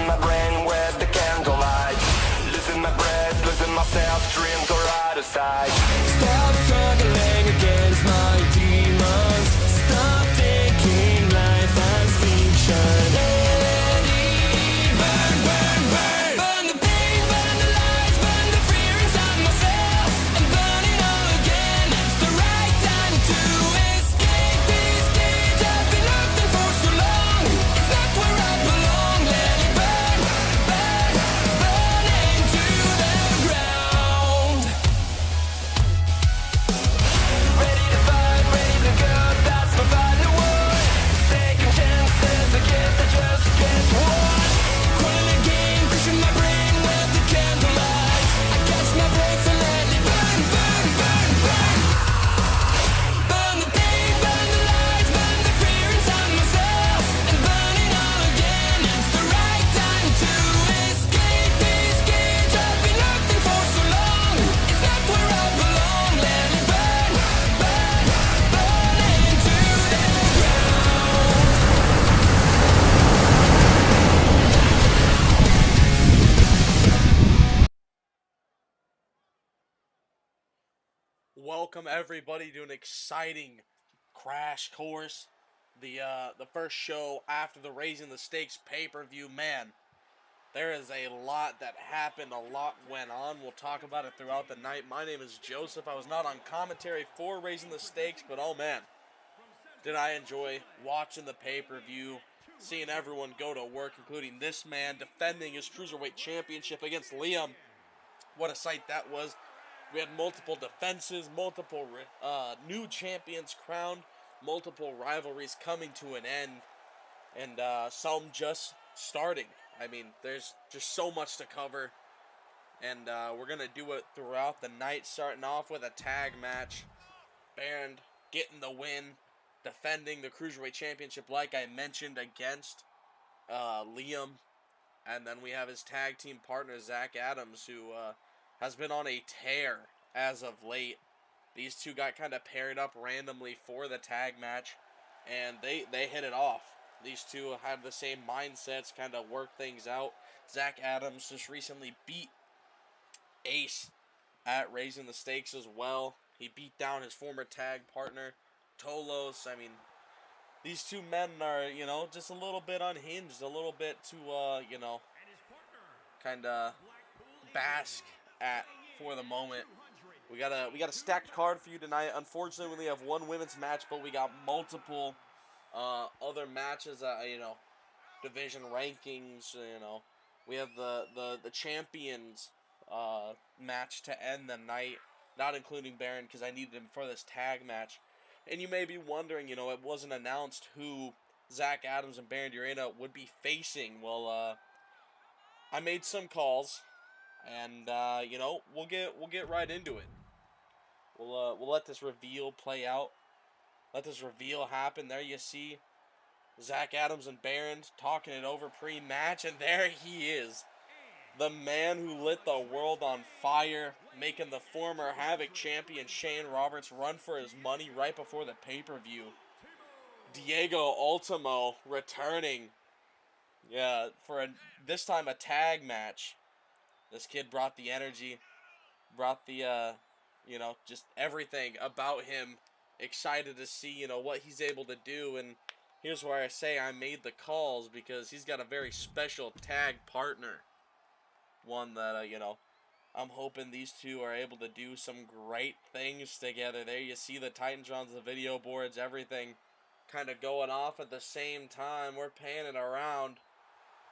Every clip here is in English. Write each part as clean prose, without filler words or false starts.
losing my brain with the candlelight. Losing my breath, losing myself, dreams are out of sight. Stop struggling against my demons. Stop thinking life as fiction. Let it burn, burn, burn. Burn the pain, burn the lies, burn the fear inside myself. And burn it all again. It's the right time to escape this cage I've been locked in for so long. It's not where I belong. Let it burn, burn, burn into the ground. Ready to fight, ready to go, that's my final word. Taking chances against I just can't watch. Crawling again, crushing my brain with the candlelight. I catch my breath and let it burn, burn, burn, burn. Burn the pain, burn the lies, burn the fear inside myself. And burn it all again, it's the right time to escape this cage I've been locked in for so long. It's not where I belong. Let it burn, burn, burn into the ground. Welcome everybody to an exciting crash course. The first show after the Raising the Stakes pay-per-view. Man, there is a lot that happened, a lot went on. We'll talk about it throughout the night. My name is Joseph. I was not on commentary for Raising the Stakes, but oh man, did I enjoy watching the pay-per-view, seeing everyone go to work, including this man defending his Cruiserweight Championship against Liam. What a sight that was. We had multiple defenses, multiple new champions crowned, multiple rivalries coming to an end, and some just starting. I mean, there's just so much to cover, and we're going to do it throughout the night, starting off with a tag match. Barend getting the win, defending the Cruiserweight Championship, like I mentioned, against Liam. And then we have his tag team partner, Zach Adams, who has been on a tear as of late. These two got kind of paired up randomly for the tag match, and they hit it off. These two have the same mindsets, kind of work things out. Zach Adams just recently beat Ace at Raising the Stakes as well. He beat down his former tag partner, Tolos. I mean, these two men are, just a little bit unhinged, a little bit to, kind of bask at for the moment. We got a stacked card for you tonight. Unfortunately, we only have one women's match, but we got multiple other matches. Division rankings. We have the champions match to end the night, not including Barend because I needed him for this tag match. And you may be wondering, it wasn't announced who Zach Adams and Barend Urena would be facing. Well, I made some calls, and we'll get right into it. We'll let this reveal play out. Let this reveal happen. There you see Zach Adams and Barend talking it over pre-match, and there he is. The man who lit the world on fire, making the former Havoc champion Shane Roberts run for his money right before the pay-per-view. Diego Ultimo returning, for this time a tag match. This kid brought the energy, brought the, just everything about him. Excited to see, what he's able to do. And here's where I say I made the calls, because he's got a very special tag partner. One that, I'm hoping these two are able to do some great things together. There you see the Titantrons, the video boards, everything kind of going off at the same time. We're panning around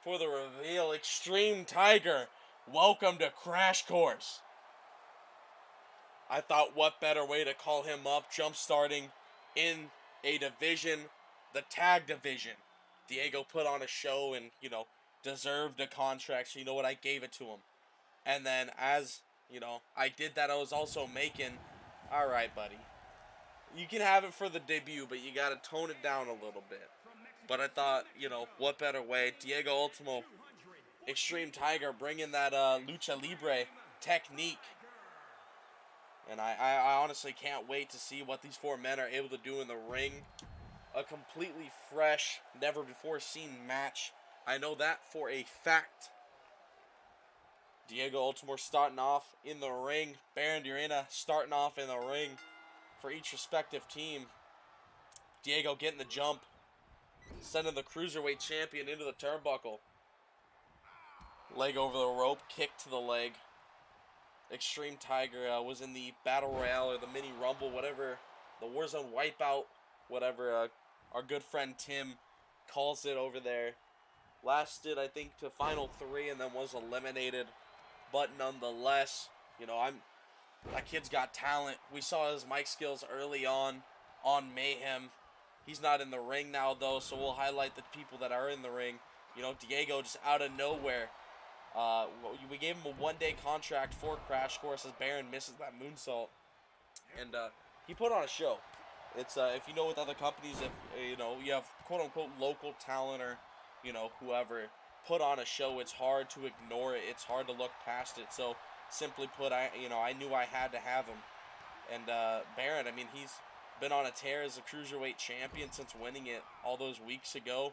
for the reveal. Extreme Tiger, welcome to Crash Course. I thought, what better way to call him up, jump-starting in a division, the tag division. Diego put on a show and, deserved a contract, so you know what, I gave it to him. And then as, I did that, I was also making, alright, buddy, you can have it for the debut, but you gotta tone it down a little bit. But I thought, what better way, Diego Ultimo, Extreme Tiger, bringing that Lucha Libre technique. And I honestly can't wait to see what these four men are able to do in the ring. A completely fresh, never before seen match. I know that for a fact. Diego Ultimore starting off in the ring. Barend Urena starting off in the ring for each respective team. Diego getting the jump, sending the Cruiserweight champion into the turnbuckle. Leg over the rope, kick to the leg. Extreme Tiger was in the Battle Royale or the Mini Rumble, whatever, the Warzone Wipeout, whatever our good friend Tim calls it over there. Lasted, I think, to Final 3 and then was eliminated. But nonetheless, you know, that kid's got talent. We saw his mic skills early on Mayhem. He's not in the ring now, though, so we'll highlight the people that are in the ring. You know, Diego just out of nowhere. We gave him a one-day contract for Crash Course as Barend misses that moonsault. And he put on a show. It's if you know with other companies, if you know you have quote-unquote local talent or, you know, whoever put on a show, it's hard to ignore it. It's hard to look past it. So simply put, I knew I had to have him. And Barend, I mean, he's been on a tear as a Cruiserweight champion since winning it all those weeks ago.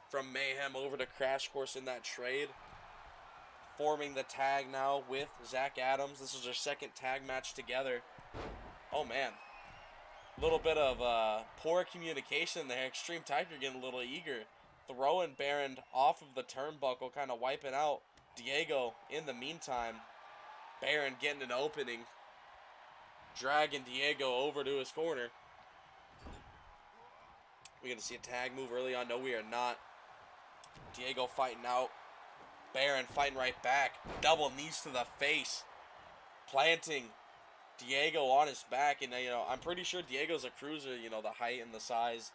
From Mayhem over to Crash Course in that trade. Forming the tag now with Zach Adams. This is their second tag match together. Oh, man. A little bit of poor communication there. Extreme Tiger getting a little eager. Throwing Barend off of the turnbuckle, kind of wiping out Diego in the meantime. Barend getting an opening. Dragging Diego over to his corner. We're going to see a tag move early on. No, we are not. Diego fighting out. Barend fighting right back. Double knees to the face. Planting Diego on his back. And, you know, I'm pretty sure Diego's a cruiser, you know, the height and the size.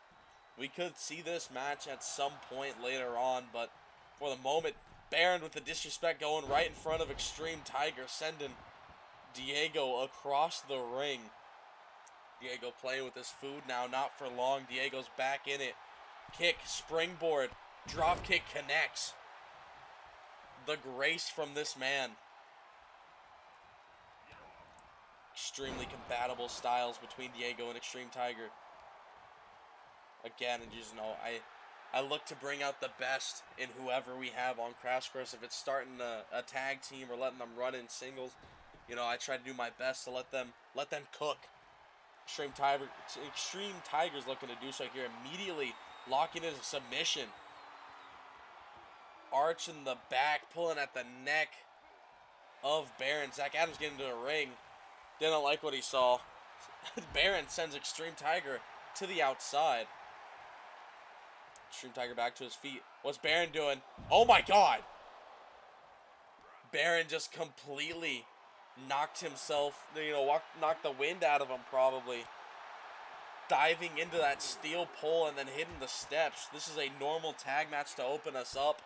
We could see this match at some point later on. But for the moment, Barend with the disrespect going right in front of Extreme Tiger. Sending Diego across the ring. Diego playing with his food now. Not for long. Diego's back in it. Kick, springboard, drop kick connects. The grace from this man. Extremely compatible styles between Diego and Extreme Tiger. Again, and just know, I look to bring out the best in whoever we have on Crash Course. If it's starting a tag team or letting them run in singles, you know, I try to do my best to let them cook. Extreme Tiger's looking to do so here. Immediately locking into submission. Arch in the back, pulling at the neck of Barend. Zach Adams getting into the ring. Didn't like what he saw. Barend sends Extreme Tiger to the outside. Extreme Tiger back to his feet. What's Barend doing? Oh my god! Barend just completely knocked himself, you know, knocked the wind out of him probably. Diving into that steel pole and then hitting the steps. This is a normal tag match to open us up.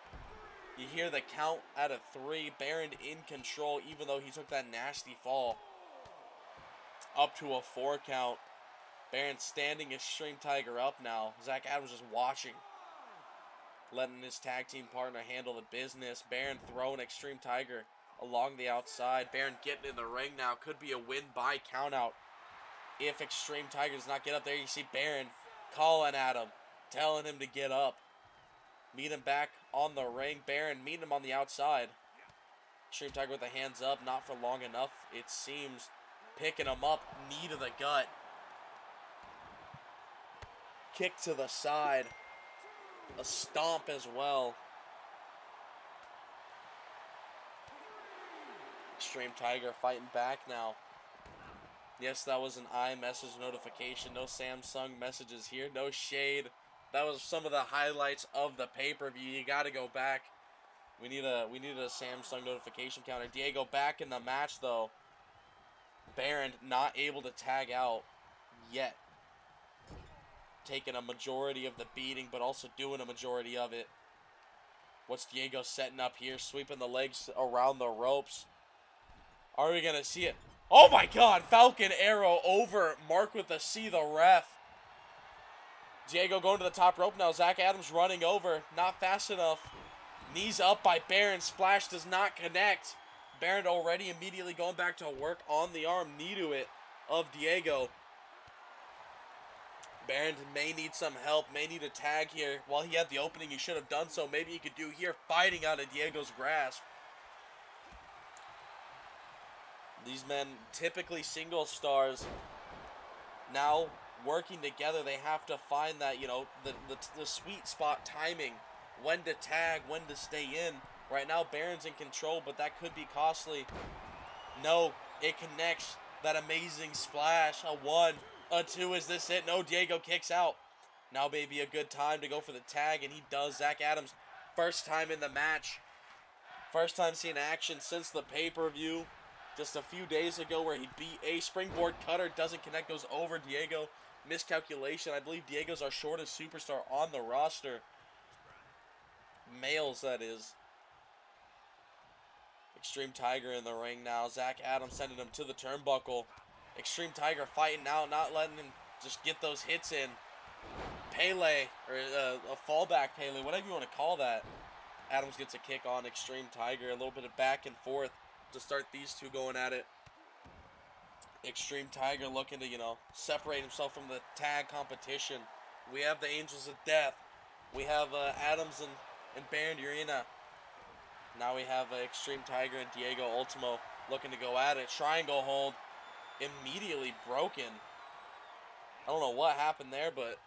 You hear the count out of 3. Barend in control even though he took that nasty fall. Up to a 4 count. Barend standing Extreme Tiger up now. Zach Adams just watching. Letting his tag team partner handle the business. Barend throwing Extreme Tiger along the outside. Barend getting in the ring now. Could be a win by countout. If Extreme Tiger does not get up there, you see Barend calling at him. Telling him to get up. Meet him back on the ring. Barend meeting him on the outside. Extreme Tiger with the hands up. Not for long enough, it seems. Picking him up. Knee to the gut. Kick to the side. A stomp as well. Extreme Tiger fighting back now. Yes, that was an iMessage notification. No Samsung messages here. No shade. That was some of the highlights of the pay-per-view. You got to go back. We need a Samsung notification counter. Diego back in the match though. Barend not able to tag out yet. Taking a majority of the beating, but also doing a majority of it. What's Diego setting up here? Sweeping the legs around the ropes. Are we going to see it? Oh my god! Falcon Arrow over Mark with the C, the ref. Diego going to the top rope now. Zach Adams running over. Not fast enough. Knees up by Barend. Splash does not connect. Barend already immediately going back to work on the arm. Knee to it of Diego. Barend may need some help, may need a tag here. While he had the opening, he should have done so. Maybe he could do here, fighting out of Diego's grasp. These men, typically single stars, now working together, they have to find that, you know, the sweet spot timing, when to tag, when to stay in. Right now, Barend's in control, but that could be costly. No, it connects. That amazing splash. A 1, a 2. Is this it? No, Diego kicks out. Now maybe a good time to go for the tag, and he does. Zach Adams, first time in the match. First time seeing action since the pay-per-view just a few days ago, where he beat a springboard cutter. Doesn't connect, goes over Diego. Miscalculation. I believe Diego's our shortest superstar on the roster. Males, that is. Extreme Tiger in the ring now. Zach Adams sending him to the turnbuckle. Extreme Tiger fighting out, not letting him just get those hits in. Pele, or a fallback Pele, whatever you want to call that. Adams gets a kick on Extreme Tiger. A little bit of back and forth to start these two going at it. Extreme Tiger looking to, you know, separate himself from the tag competition. We have the Angels of Death. We have Adams and Barend Urena. Now we have Extreme Tiger and Diego Ultimo looking to go at it. Triangle hold immediately broken. I don't know what happened there, but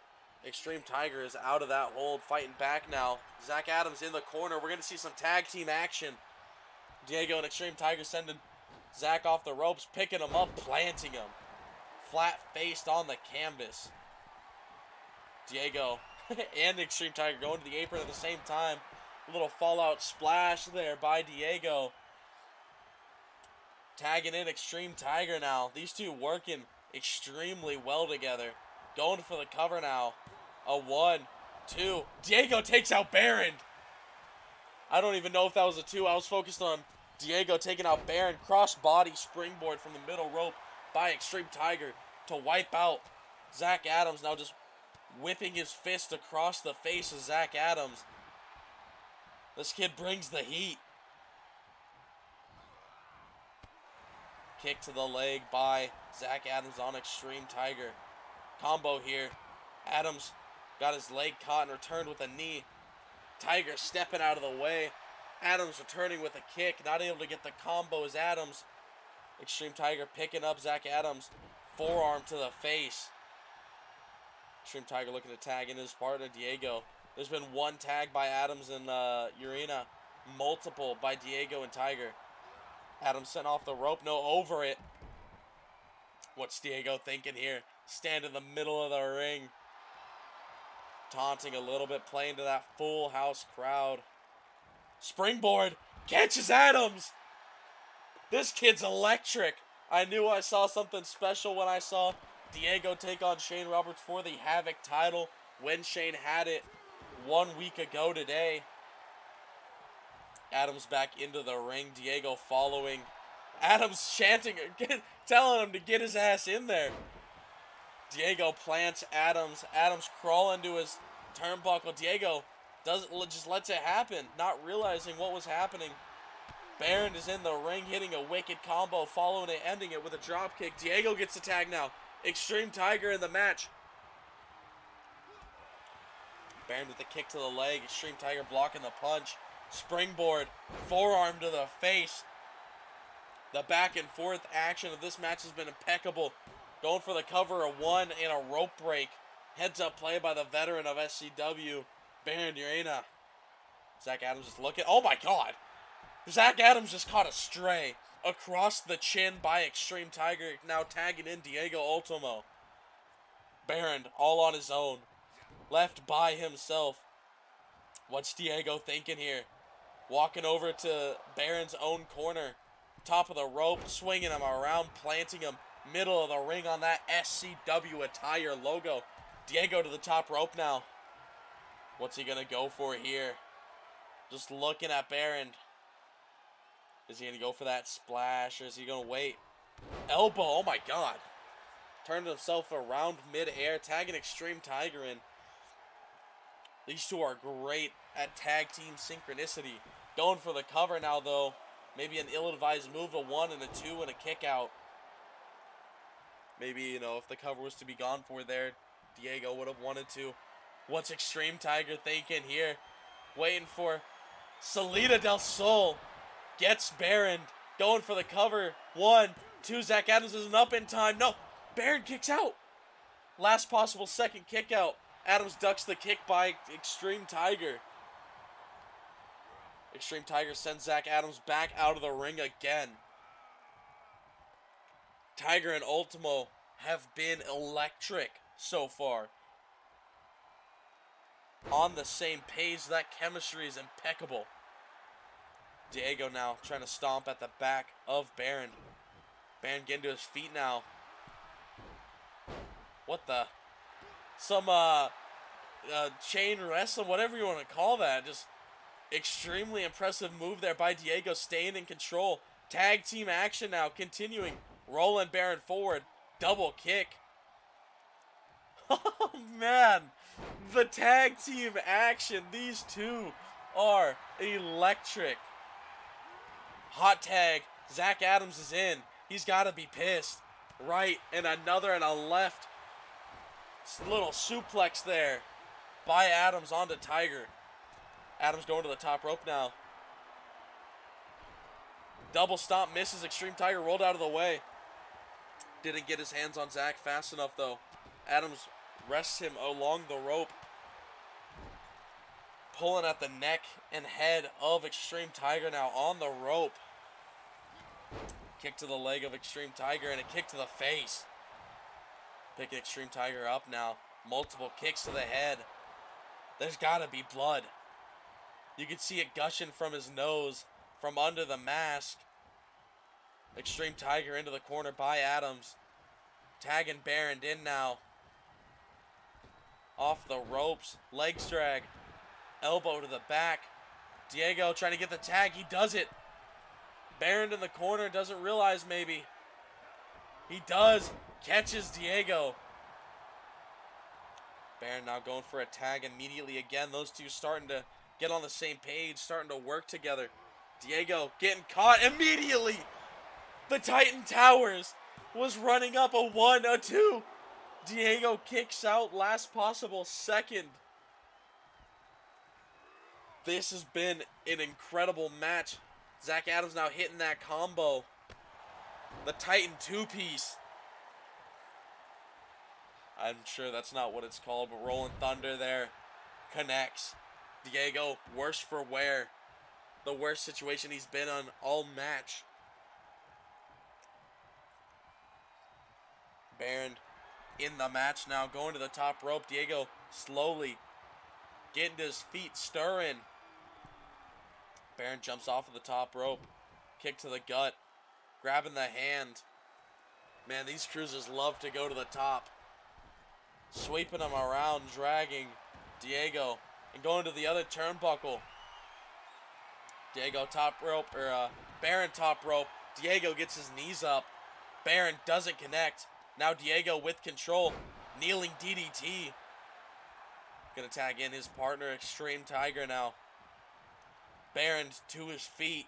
Extreme Tiger is out of that hold, fighting back now. Zach Adams in the corner. We're going to see some tag team action. Diego and Extreme Tiger sending Zach off the ropes, picking him up, planting him. Flat-faced on the canvas. Diego and Extreme Tiger going to the apron at the same time. A little fallout splash there by Diego. Tagging in Extreme Tiger now. These two working extremely well together. Going for the cover now. A 1, 2. Diego takes out Barend. I don't even know if that was a 2. I was focused on Diego taking out Barend. Cross-body springboard from the middle rope by Extreme Tiger to wipe out Zach Adams. Now just whipping his fist across the face of Zach Adams. This kid brings the heat. Kick to the leg by Zach Adams on Extreme Tiger. Combo here. Adams got his leg caught and returned with a knee. Tiger stepping out of the way. Adams returning with a kick. Not able to get the combo as Adams. Extreme Tiger picking up Zach Adams. Forearm to the face. Extreme Tiger looking to tag in his partner, Diego. There's been one tag by Adams and Urena. Multiple by Diego and Tiger. Adams sent off the rope. No, over it. What's Diego thinking here? Stand in the middle of the ring. Taunting a little bit. Playing to that full house crowd. Springboard. Catches Adams. This kid's electric. I knew I saw something special when I saw Diego take on Shane Roberts for the Havoc title. When Shane had it 1 week ago today. Adams back into the ring. Diego following. Adams chanting, telling him to get his ass in there. Diego plants Adams. Adams crawling to his turnbuckle. Diego just lets it happen, not realizing what was happening. Barend is in the ring, hitting a wicked combo, following it, ending it with a drop kick. Diego gets the tag now. Extreme Tiger in the match. Barend with the kick to the leg. Extreme Tiger blocking the punch. Springboard. Forearm to the face. The back and forth action of this match has been impeccable. Going for the cover, a 1 and a rope break. Heads up play by the veteran of SCW, Barend Urena. Zach Adams is looking. Oh my god! Zach Adams just caught a stray across the chin by Extreme Tiger. Now tagging in Diego Ultimo. Barend all on his own. Left by himself. What's Diego thinking here? Walking over to Barend's own corner. Top of the rope, swinging him around, planting him. Middle of the ring on that SCWATTIRE logo. Diego to the top rope now. What's he going to go for here? Just looking at Barend. Is he going to go for that splash, or is he going to wait? Elbow, oh my god. Turned himself around mid-air, tagging Extreme Tiger in. These two are great at tag team synchronicity. Going for the cover now, though. Maybe an ill-advised move, a 1 and a 2 and a kick out. Maybe, you know, if the cover was to be gone for there, Diego would have wanted to. What's Extreme Tiger thinking here? Waiting for Salida del Sol. Gets Barend. Going for the cover. 1, 2. Zach Adams isn't up in time. No. Barend kicks out. Last possible second kick out. Adams ducks the kick by Extreme Tiger. Extreme Tiger sends Zach Adams back out of the ring again. Tiger and Ultimo have been electric so far. On the same page, that chemistry is impeccable. Diego now trying to stomp at the back of Barend. Barend getting to his feet now. What the? Some chain wrestling, whatever you want to call that. Just extremely impressive move there by Diego, staying in control. Tag team action now continuing. Rolling Barend forward. Double kick. Oh man. The tag team action. These two are electric. Hot tag. Zach Adams is in. He's got to be pissed. Right and another and a left. Little suplex there by Adams onto Tiger. Adams going to the top rope now. Double stomp misses. Extreme Tiger rolled out of the way. Didn't get his hands on Zach fast enough though. Adams rests him along the rope. Pulling at the neck and head of Extreme Tiger now on the rope. Kick to the leg of Extreme Tiger and a kick to the face. Picking Extreme Tiger up now. Multiple kicks to the head. There's got to be blood. You can see it gushing from his nose, from under the mask. Extreme Tiger into the corner by Adams. Tagging Barend in now. Off the ropes. Legs drag. Elbow to the back. Diego trying to get the tag. He does it. Barend in the corner doesn't realize maybe. He does. Catches Diego. Barend now going for a tag immediately again. Those two starting to get on the same page, starting to work together. Diego getting caught immediately. The Titan Towers was running up a 1, a 2. Diego kicks out last possible second. This has been an incredible match. Zach Adams now hitting that combo. The Titan 2-piece. I'm sure that's not what it's called, but Rolling Thunder there connects. Diego, worse for wear. The worst situation he's been on all match. Barend in the match now, going to the top rope. Diego slowly getting to his feet, stirring. Barend jumps off of the top rope. Kick to the gut. Grabbing the hand. Man, these cruisers love to go to the top. Sweeping him around, dragging Diego. And going to the other turnbuckle. Diego top rope, or Barend top rope. Diego gets his knees up. Barend doesn't connect. Now Diego with control. Kneeling DDT. Gonna tag in his partner, Extreme Tiger now. Barend to his feet.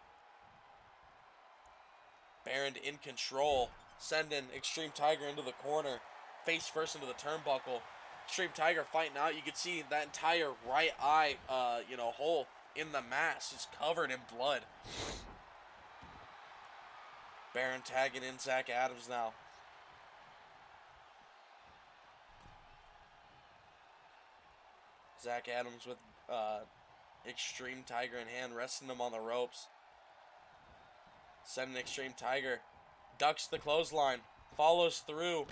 Barend in control. Sending Extreme Tiger into the corner. Face first into the turnbuckle. Extreme Tiger fighting out. You can see that entire right eye, hole in the mask is covered in blood. Barend tagging in Zach Adams now. Zach Adams with Extreme Tiger in hand, resting him on the ropes. Sending Extreme Tiger. Ducks the clothesline. Follows through.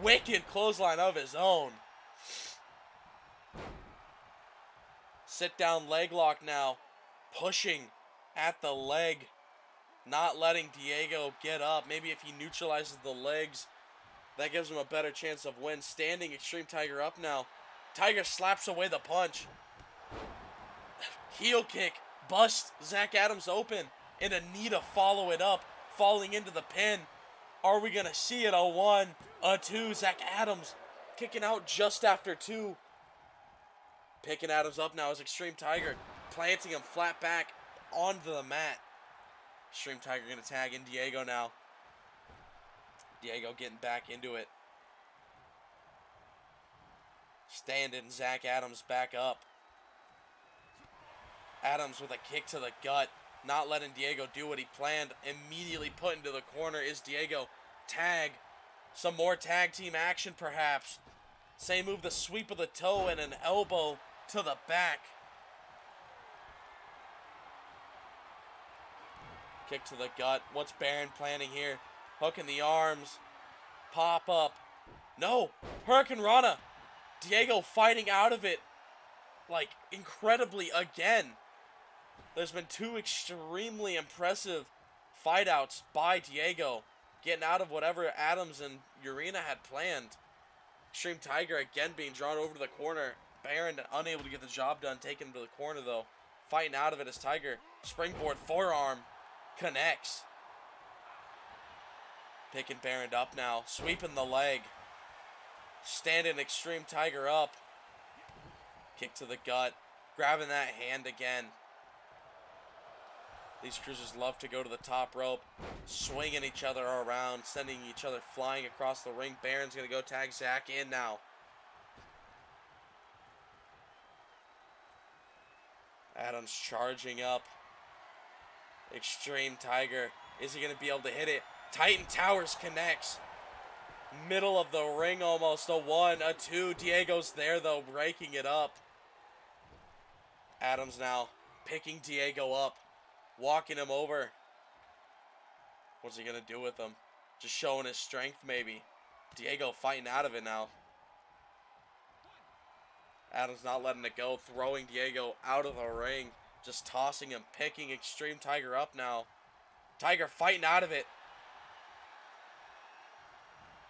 Wicked clothesline of his own. Sit down leg lock now. Pushing at the leg. Not letting Diego get up. Maybe if he neutralizes the legs, that gives him a better chance of win. Standing Extreme Tiger up now. Tiger slaps away the punch. Heel kick. Bust Zach Adams open. And a knee to follow it up. Falling into the pin. Are we going to see it? A 1, a 2. Zach Adams kicking out just after 2. Picking Adams up now is Extreme Tiger. Planting him flat back onto the mat. Extreme Tiger going to tag in Diego now. Diego getting back into it. Standing Zach Adams back up. Adams with a kick to the gut. Not letting Diego do what he planned. Immediately put into the corner is Diego. Tag. Some more tag team action perhaps. Same move, the sweep of the toe and an elbow to the back. Kick to the gut. What's Barend planning here? Hook in the arms. Pop up. No! Hurricane Rana. Diego fighting out of it. Like, incredibly again. There's been two extremely impressive fight outs by Diego. Getting out of whatever Adams and Urena had planned. Extreme Tiger again being drawn over to the corner. Barend unable to get the job done. Taken him to the corner though. Fighting out of it as Tiger. Springboard forearm. Connects. Picking Barend up now. Sweeping the leg. Standing Extreme Tiger up. Kick to the gut. Grabbing that hand again. These cruisers love to go to the top rope. Swinging each other around. Sending each other flying across the ring. Barend's going to go tag Zach in now. Adams charging up. Extreme Tiger. Is he going to be able to hit it? Titan Towers connects. Middle of the ring almost. A 1, a 2. Diego's there though, breaking it up. Adams now picking Diego up. Walking him over. What's he going to do with him? Just showing his strength maybe. Diego fighting out of it now. Adams not letting it go. Throwing Diego out of the ring. Just tossing him. Picking Extreme Tiger up now. Tiger fighting out of it.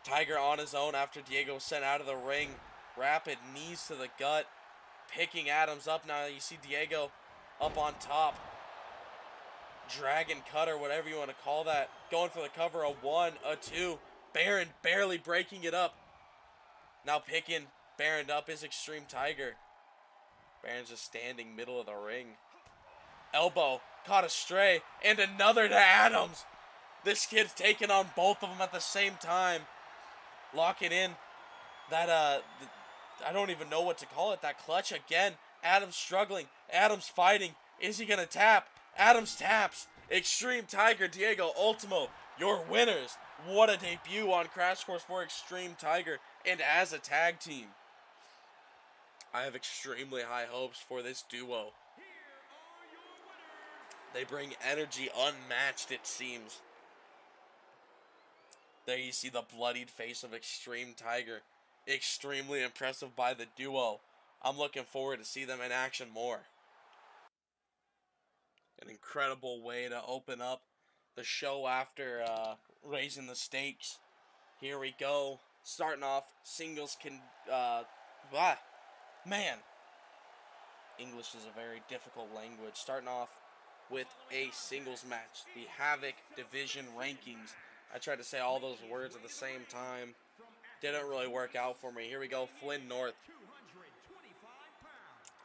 Tiger on his own after Diego was sent out of the ring. Rapid knees to the gut. Picking Adams up now. You see Diego up on top. Dragon cutter, whatever you want to call that. Going for the cover. A 1, a 2. Barend barely breaking it up. Now picking Barend up is Extreme Tiger. Barend's just standing middle of the ring. Elbow. Caught astray. And another to Adams. This kid's taking on both of them at the same time. Locking in that, I don't even know what to call it. That clutch again. Adams struggling. Adams fighting. Is he going to tap? Adams taps. Extreme Tiger, Diego Ultimo, your winners. What a debut on Crash Course for Extreme Tiger and as a tag team. I have extremely high hopes for this duo. They bring energy unmatched, it seems. There you see the bloodied face of Extreme Tiger. Extremely impressive by the duo. I'm looking forward to see them in action more. An incredible way to open up the show after raising the stakes. Here we go. Starting off, singles man. English is a very difficult language. Starting off with a singles match. The Havoc Division Rankings. I tried to say all those words at the same time. Didn't really work out for me. Here we go. Flynn North.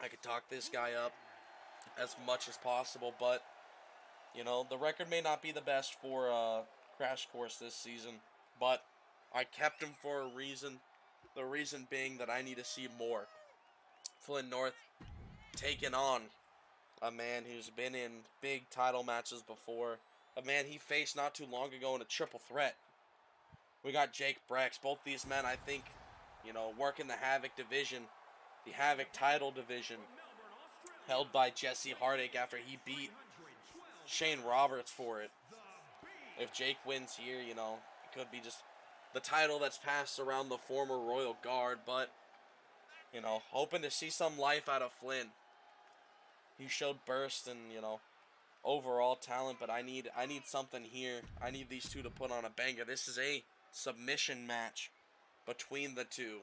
I could talk this guy up as much as possible, but, you know, the record may not be the best for Crash Course this season, but I kept him for a reason. The reason being that I need to see more. Flynn North taking on a man who's been in big title matches before. A man he faced not too long ago in a triple threat. We got Jake Brex. Both these men, I think, you know, work in the Havoc division. The Havoc title division. Held by Jesse Heartache after he beat Shane Roberts for it. If Jake wins here, you know, it could be just the title that's passed around the former Royal Guard. But, you know, hoping to see some life out of Flynn. He showed burst and, you know, overall talent, but I need something here. I need these two to put on a banger. This is a submission match between the two.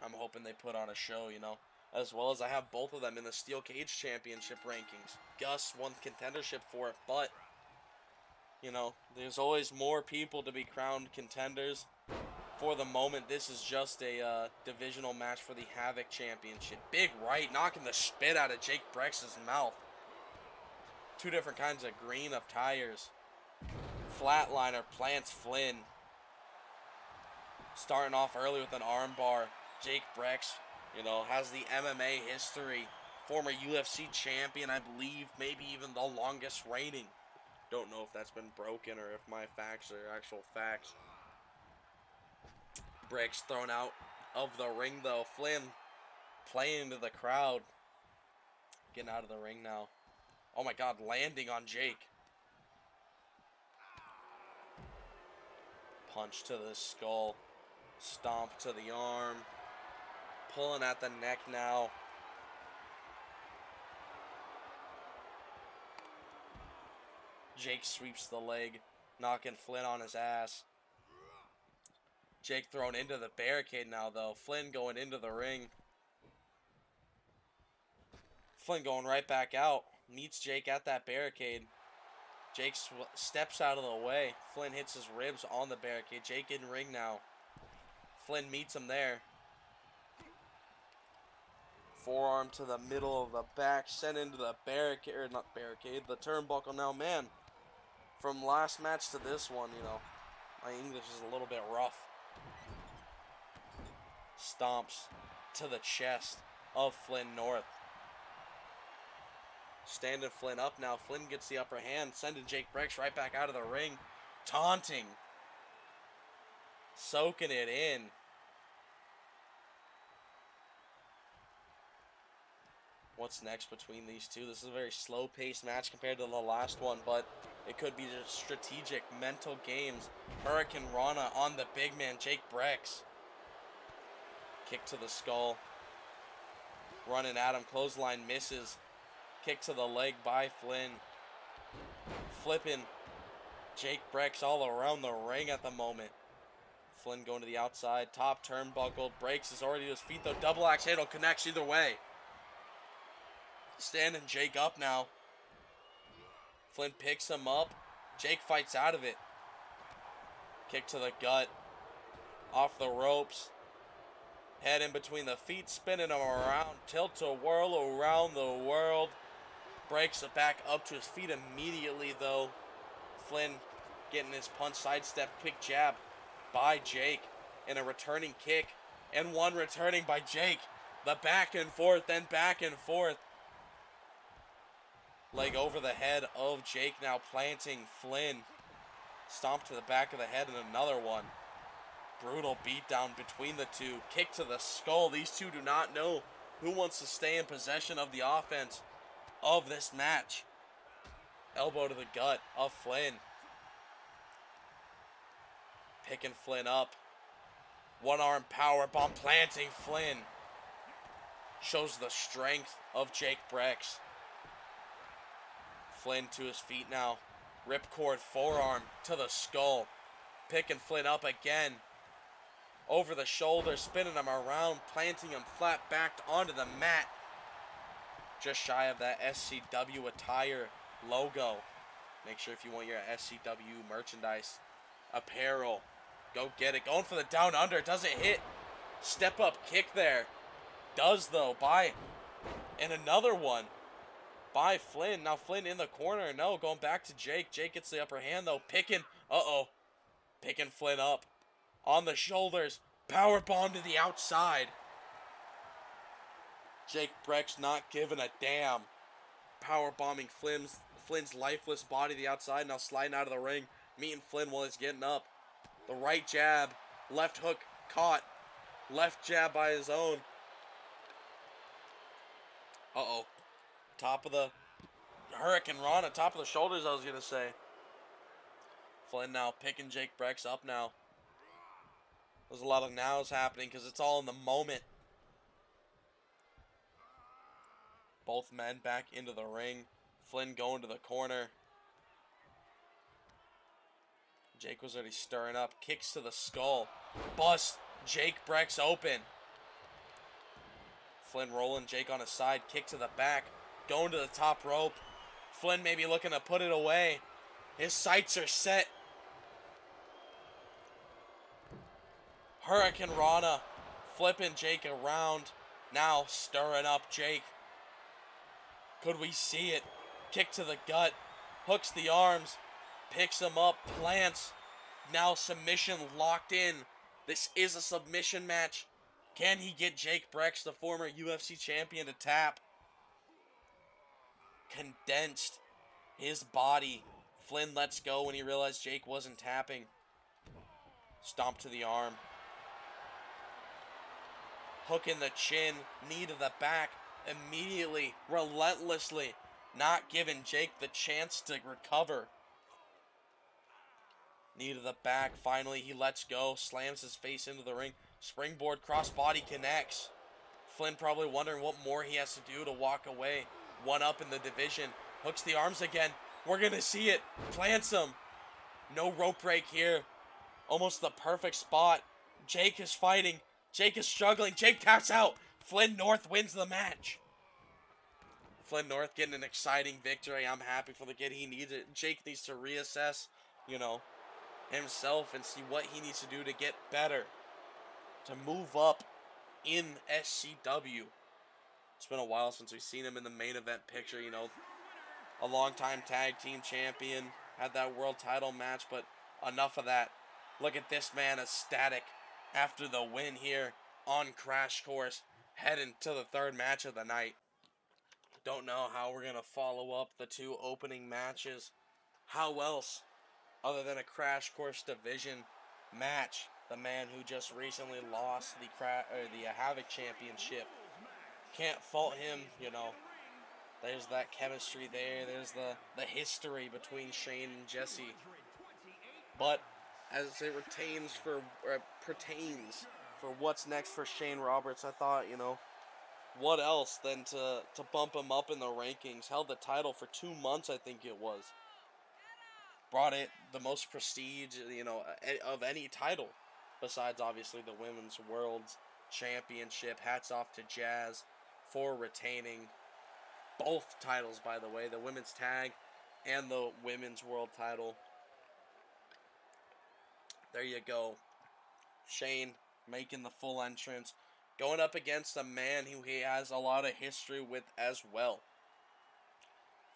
I'm hoping they put on a show, you know, as well as I have both of them in the Steel Cage Championship rankings. Gus won contendership for it, but, you know, there's always more people to be crowned contenders. For the moment, this is just a divisional match for the Havoc Championship. Big right, knocking the spit out of Jake Brex's mouth. Two different kinds of green of tires. Flatliner plants Flynn. Starting off early with an armbar. Jake Brex, you know, has the MMA history. Former UFC champion, I believe, maybe even the longest reigning. Don't know if that's been broken or if my facts are actual facts. Brex thrown out of the ring, though. Flynn playing into the crowd. Getting out of the ring now. Oh my God, landing on Jake. Punch to the skull. Stomp to the arm. Pulling at the neck now. Jake sweeps the leg, knocking Flynn on his ass. Jake thrown into the barricade now, though. Flynn going into the ring. Flynn going right back out. Meets Jake at that barricade. Jake steps out of the way. Flynn hits his ribs on the barricade. Jake in ring now. Flynn meets him there. Forearm to the middle of the back. Sent into the barricade. Or not barricade. The turnbuckle now. Man, from last match to this one, you know, my English is a little bit rough. Stomps to the chest of Flynn North. Standing Flynn up now. Flynn gets the upper hand. Sending Jake Brex right back out of the ring. Taunting. Soaking it in. What's next between these two? This is a very slow-paced match compared to the last one, but it could be just strategic, mental games. Hurricane Rana on the big man, Jake Brex. Kick to the skull. Running at him. Clothesline misses. Kick to the leg by Flynn. Flipping Jake Brex all around the ring at the moment. Flynn going to the outside. Top turnbuckle. Breaks is already to his feet though. Double axe handle connects either way. Standing Jake up now. Flynn picks him up. Jake fights out of it. Kick to the gut. Off the ropes. Head in between the feet. Spinning him around. Tilt to whirl around the world. Breaks it back up to his feet immediately though. Flynn getting his punch sidestep. Quick jab by Jake. And a returning kick. And one returning by Jake. The back and forth. Then back and forth. Leg over the head of Jake now planting Flynn. Stomp to the back of the head and another one. Brutal beatdown between the two. Kick to the skull. These two do not know who wants to stay in possession of the offense of this match. Elbow to the gut of Flynn. Picking Flynn up. One arm power bomb planting Flynn. Shows the strength of Jake Brex. Flynn to his feet now. Ripcord forearm to the skull. Picking Flynn up again. Over the shoulder, spinning him around, planting him flat backed onto the mat. Just shy of that SCW attire logo. Make sure if you want your SCW merchandise, apparel, go get it. Going for the down under, doesn't hit. Step up kick there. Does though, by, and another one. By Flynn. Now Flynn in the corner. No, going back to Jake. Jake gets the upper hand though. Picking. Picking Flynn up. On the shoulders. Power bomb to the outside. Jake Brex not giving a damn. Power bombing Flynn's lifeless body to the outside. Now sliding out of the ring. Meeting Flynn while he's getting up. The right jab. Left hook caught. Left jab by his own. Top of the Hurricane Rana, top of the shoulders, I was going to say. Flynn now picking Jake Brex up now. There's a lot of nows happening because it's all in the moment. Both men back into the ring. Flynn going to the corner. Jake was already stirring up. Kicks to the skull. Bust Jake Brex open. Flynn rolling Jake on his side. Kick to the back. Going to the top rope. Flynn maybe looking to put it away. His sights are set. Hurricane Rana flipping Jake around. Now stirring up Jake. Could we see it? Kick to the gut. Hooks the arms. Picks him up. Plants. Now submission locked in This is a submission match. Can he get Jake Brex, the former UFC champion, to tap? Condensed his body. Flynn lets go when he realized Jake wasn't tapping. Stomp to the arm. Hook in the chin. Knee to the back. Immediately, relentlessly, not giving Jake the chance to recover. Knee to the back. Finally, he lets go. Slams his face into the ring. Springboard crossbody connects. Flynn probably wondering what more he has to do to walk away. One up in the division. Hooks the arms again. We're going to see it. Plants him. No rope break here. Almost the perfect spot. Jake is fighting. Jake is struggling. Jake taps out. Flynn North wins the match. Flynn North getting an exciting victory. I'm happy for the kid. He needs it. Jake needs to reassess, himself and see what he needs to do to get better. To move up in SCW. It's been a while since we've seen him in the main event picture, A long-time tag team champion. Had that world title match, but enough of that. Look at this man ecstatic after the win here on Crash Course. Heading to the third match of the night. Don't know how we're going to follow up the two opening matches. How else, other than a Crash Course division match? The man who just recently lost the Havoc Championship. Can't fault him, There's that chemistry there. There's the history between Shane and Jesse. But as it pertains for what's next for Shane Roberts, I thought, what else than to bump him up in the rankings. Held the title for 2 months, I think it was. Brought it the most prestige, of any title. Besides, obviously, the Women's World Championship. Hats off to Jazz for retaining both titles, by the way. The Women's Tag and the Women's World title. There you go. Shane making the full entrance. Going up against a man who he has a lot of history with as well.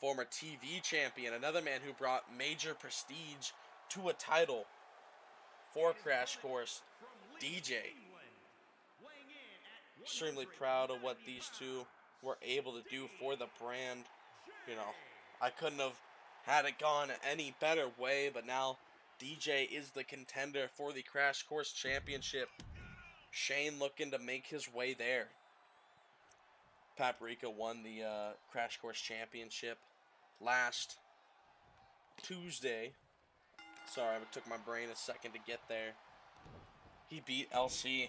Former TV champion. Another man who brought major prestige to a title for Crash Course. DJ. Extremely proud of what these two were able to do for the brand. I couldn't have had it gone any better way, but now DJ is the contender for the Crash Course Championship. Shane looking to make his way there. Paprika won the Crash Course Championship last Tuesday. Sorry, it took my brain a second to get there. He beat LC.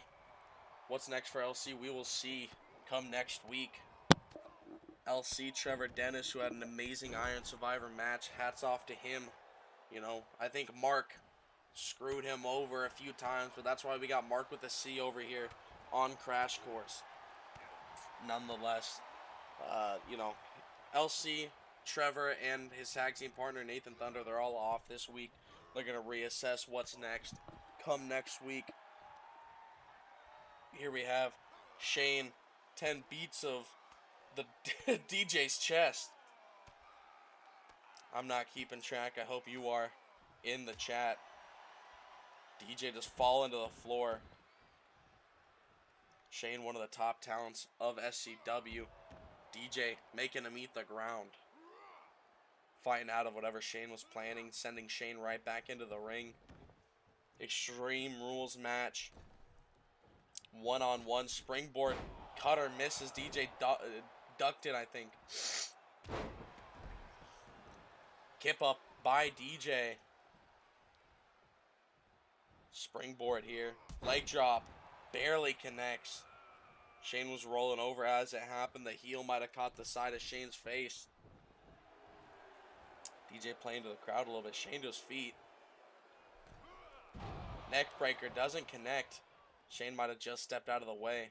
What's next for LC? We will see come next week. LC, Trevor Dennis, who had an amazing Iron Survivor match. Hats off to him. I think Mark screwed him over a few times, but that's why we got Mark with a C over here on Crash Course. Nonetheless, LC, Trevor, and his tag team partner Nathan Thunder, they're all off this week. They're going to reassess what's next come next week. Here we have Shane, 10 beats of the DJ's chest. I'm not keeping track. I hope you are in the chat. DJ just falling to the floor. Shane, one of the top talents of SCW. DJ making him eat the ground. Fighting out of whatever Shane was planning. Sending Shane right back into the ring. Extreme Rules match. One-on-one springboard cutter misses. DJ ducked it, I think. Kip up by DJ. Springboard here. Leg drop. Barely connects. Shane was rolling over as it happened. The heel might have caught the side of Shane's face. DJ playing to the crowd a little bit. Shane to his feet. Neck breaker doesn't connect. Shane might have just stepped out of the way.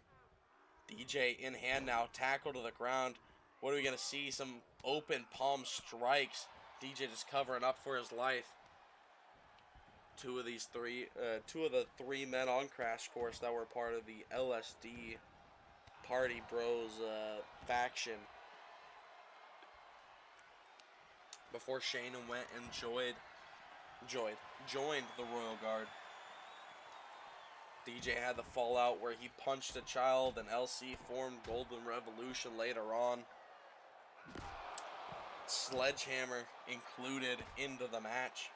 DJ in hand now. Tackle to the ground. What are we going to see? Some open palm strikes. DJ just covering up for his life. Two of the three men on Crash Course that were part of the LSD Party Bros faction. Before Shane went and joined the Royal Guard. DJ had the fallout where he punched a child and LC formed Golden Revolution later on. Sledgehammer included into the match.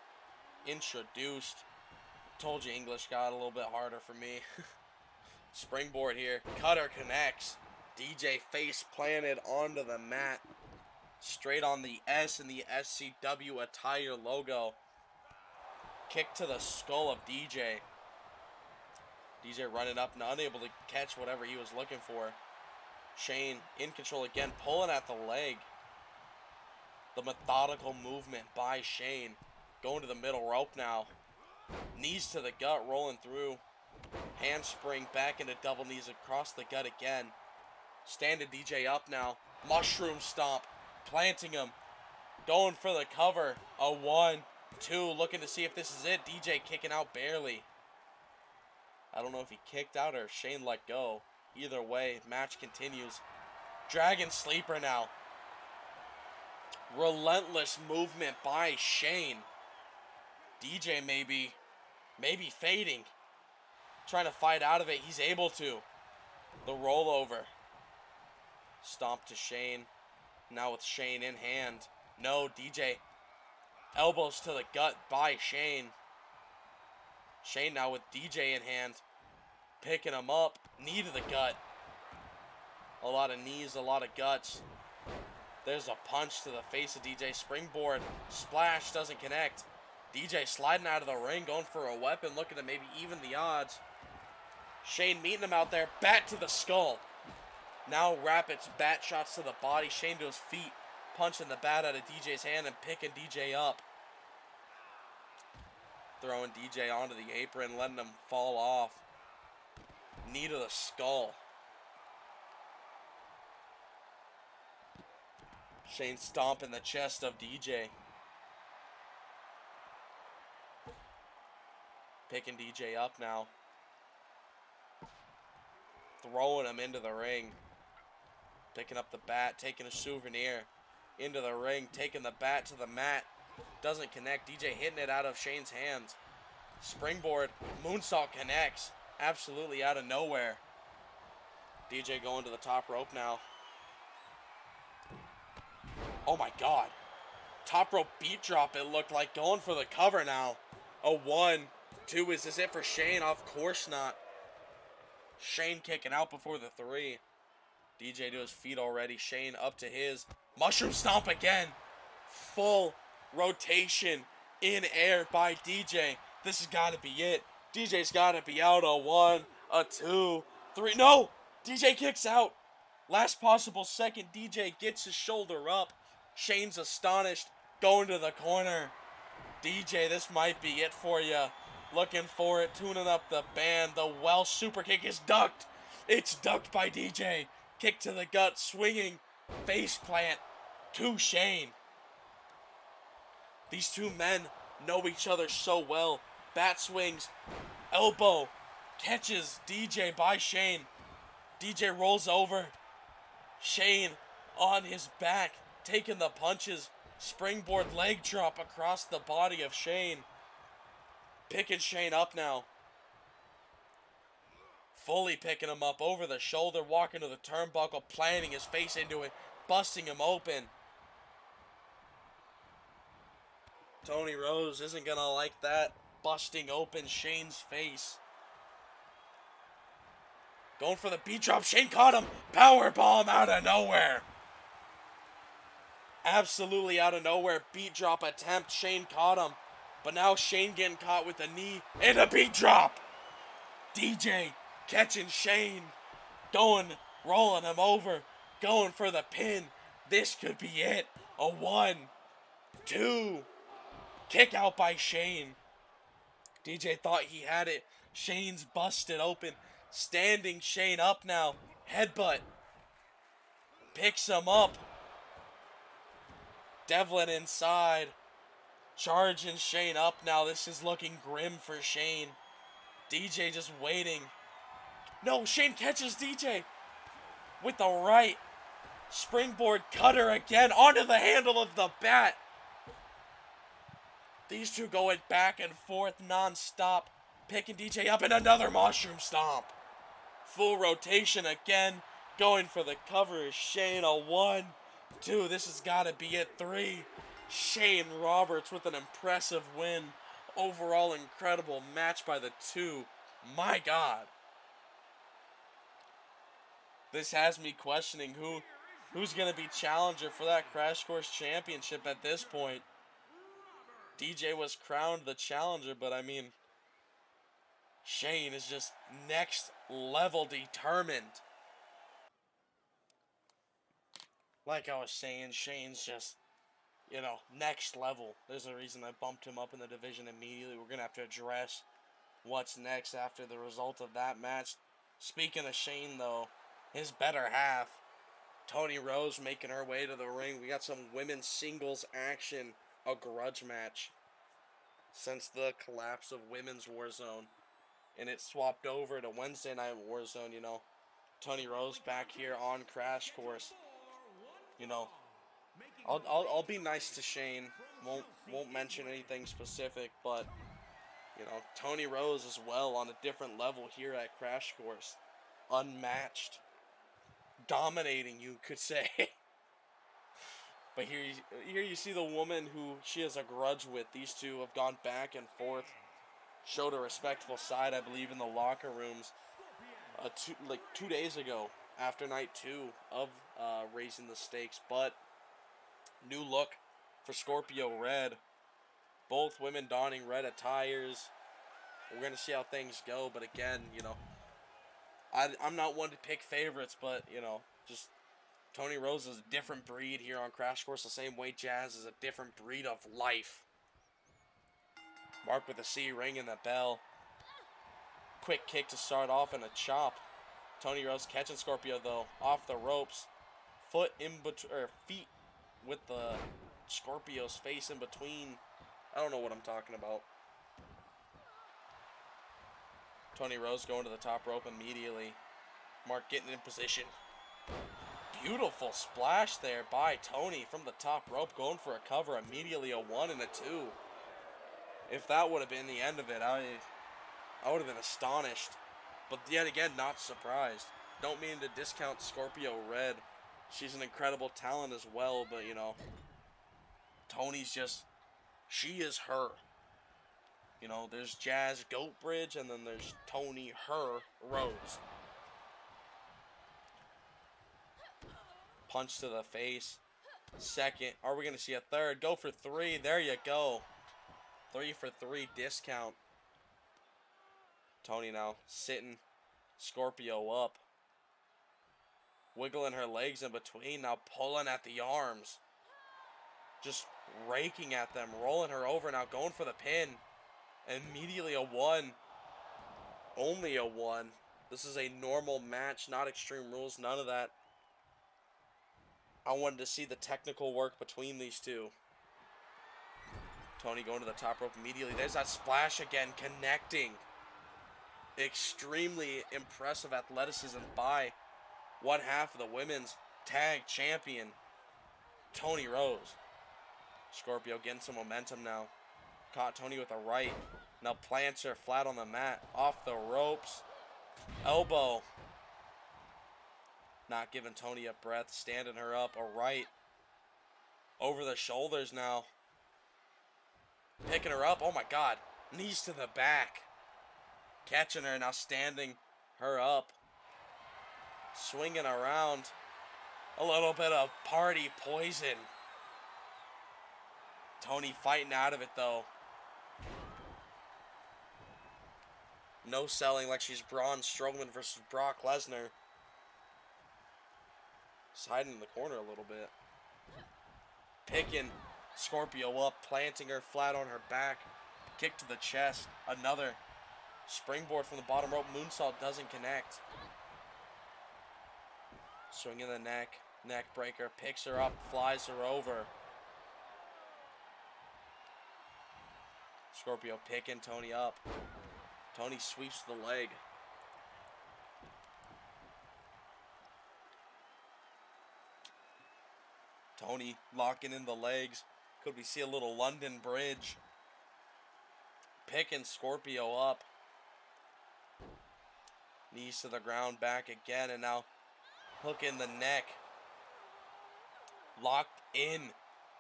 Introduced. Told you English got a little bit harder for me. Springboard here. Cutter connects. DJ face planted onto the mat. Straight on the S and the SCW attire logo. Kick to the skull of DJ. DJ running up and unable to catch whatever he was looking for. Shane in control again, pulling at the leg. The methodical movement by Shane. Going to the middle rope now. Knees to the gut, rolling through. Handspring back into double knees across the gut again. Standing DJ up now. Mushroom stomp. Planting him. Going for the cover. A 1, 2. Looking to see if this is it. DJ kicking out barely. I don't know if he kicked out or Shane let go. Either way, match continues. Dragon Sleeper now. Relentless movement by Shane. DJ maybe fading. Trying to fight out of it. He's able to. The rollover. Stomp to Shane. Now with Shane in hand. No, DJ. Elbows to the gut by Shane. Shane now with DJ in hand. Picking him up. Knee to the gut. A lot of knees, a lot of guts. There's a punch to the face of DJ. Springboard. Splash doesn't connect. DJ sliding out of the ring, going for a weapon, looking to maybe even the odds. Shane meeting him out there. Bat to the skull. Now rapid bat shots to the body. Shane to his feet. Punching the bat out of DJ's hand and picking DJ up. Throwing DJ onto the apron, letting him fall off. Knee to the skull. Shane stomping the chest of DJ. Picking DJ up now. Throwing him into the ring. Picking up the bat, taking a souvenir. Into the ring, taking the bat to the mat. Doesn't connect. DJ hitting it out of Shane's hands. Springboard. Moonsault connects. Absolutely out of nowhere. DJ going to the top rope now. Oh my god. Top rope beat drop it looked like. Going for the cover now. A 1, 2. Is this it for Shane? Of course not. Shane kicking out before the 3. DJ to his feet already. Shane up to his. Mushroom stomp again. Full rotation in air by DJ. This has got to be it. DJ's got to be out. A 1, a 2, 3. No! DJ kicks out. Last possible second. DJ gets his shoulder up. Shane's astonished. Going to the corner. DJ, this might be it for you. Looking for it. Tuning up the band. The Welsh super kick is ducked. It's ducked by DJ. Kick to the gut. Swinging. Face plant to Shane. These two men know each other so well. Bat swings. Elbow. Catches DJ by Shane. DJ rolls over. Shane on his back. Taking the punches. Springboard leg drop across the body of Shane. Picking Shane up now. Fully picking him up over the shoulder. Walking to the turnbuckle. Planting his face into it. Busting him open. Tony Rose isn't going to like that. Busting open Shane's face. Going for the beat drop. Shane caught him. Powerbomb out of nowhere. Absolutely out of nowhere. Beat drop attempt. Shane caught him. But now Shane getting caught with a knee and a beat drop. DJ catching Shane. Going, rolling him over. Going for the pin. This could be it. A 1, 2. Kick out by Shane. DJ thought he had it. Shane's busted open. Standing Shane up now. Headbutt. Picks him up. Devlin inside. Charging Shane up now. This is looking grim for Shane. DJ just waiting. No, Shane catches DJ with the right. Springboard cutter again onto the handle of the bat. These two going back and forth non-stop. Picking DJ up and another mushroom stomp. Full rotation again. Going for the cover is Shane. A 1, 2. This has got to be it. 3. Shane Roberts with an impressive win. Overall incredible match by the 2. My God. This has me questioning who's going to be challenger for that Crash Course Championship at this point. DJ was crowned the challenger, but I mean, Shane is just next level determined. Like I was saying, Shane's just, next level. There's a reason I bumped him up in the division immediately. We're going to have to address what's next after the result of that match. Speaking of Shane, though, his better half, Toni Rose, making her way to the ring. We got some women's singles action, a grudge match since the collapse of Women's Warzone. And it swapped over to Wednesday Night Warzone, Toni Rose back here on Crash Course. I'll be nice to Shane. Won't mention anything specific, but Toni Rose as well on a different level here at Crash Course. Unmatched. Dominating, you could say. But here you see the woman who she has a grudge with. These two have gone back and forth. Showed a respectful side, I believe, in the locker rooms 2 days ago after night 2 of Raising the Stakes. But new look for Scorpio Red. Both women donning red attires. We're going to see how things go. But again, I'm not one to pick favorites, but, just Toni Rose is a different breed here on Crash Course, the same way Jazz is a different breed of life. Mark with a C, ringing the bell. Quick kick to start off and a chop. Toni Rose catching Scorpio, though, off the ropes. Feet with the Scorpio's face in between. I don't know what I'm talking about. Toni Rose going to the top rope immediately. Mark getting in position. Beautiful splash there by Toni from the top rope, going for a cover immediately, a 1 and a 2. If that would have been the end of it, I would have been astonished. But yet again, not surprised. Don't mean to discount Scorpio Red. She's an incredible talent as well, but Toni's just, she is her. There's Jazz Goat Bridge, and then there's Toni, her, Rose. Punch to the face. Second. Are we going to see a third? Go for 3. There you go. 3 for 3 discount. Toni now sitting Scorpio up. Wiggling her legs in between. Now pulling at the arms. Just raking at them. Rolling her over. Now going for the pin. Immediately a 1. Only a 1. This is a normal match. Not Extreme Rules. None of that. I wanted to see the technical work between these two. Toni going to the top rope immediately. There's that splash again, connecting. Extremely impressive athleticism by one half of the women's tag champion, Toni Rose. Scorpio getting some momentum now. Caught Toni with a right. Now plants her flat on the mat. Off the ropes. Elbow. Not giving Toni a breath. Standing her up. A right. Over the shoulders now. Picking her up. Oh my God. Knees to the back. Catching her. Now standing her up. Swinging around. A little bit of party poison. Toni fighting out of it though. No selling like she's Braun Strowman versus Brock Lesnar. Just hiding in the corner a little bit. Picking Scorpio up, planting her flat on her back. Kick to the chest. Another springboard from the bottom rope. Moonsault doesn't connect. Swinging the neck. Neck breaker. Picks her up. Flies her over. Scorpio picking Toni up. Toni sweeps the leg. Toni locking in the legs. Could we see a little London Bridge? Picking Scorpio up. Knees to the ground, back again, and now hook in the neck. Locked in.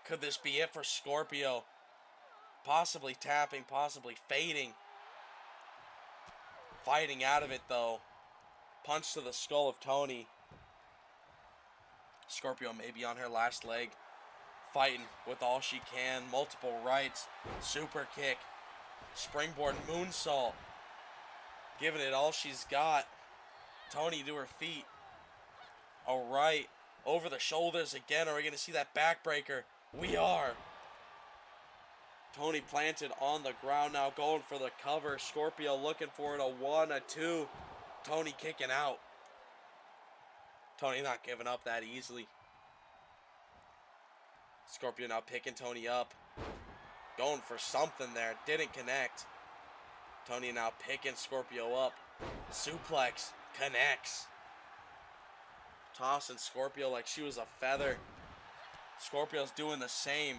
Could this be it for Scorpio? Possibly tapping, possibly fading. Fighting out of it, though. Punch to the skull of Tony. Scorpio may be on her last leg. Fighting with all she can. Multiple rights. Super kick. Springboard moonsault. Giving it all she's got. Tony to her feet. Alright. Over the shoulders again. Are we going to see that backbreaker? We are. Tony planted on the ground now, going for the cover. Scorpio looking for it. A 1, a 2. Tony kicking out. Tony not giving up that easily. Scorpio now picking Tony up. Going for something there. Didn't connect. Tony now picking Scorpio up. Suplex. Connects. Tossing Scorpio like she was a feather. Scorpio's doing the same.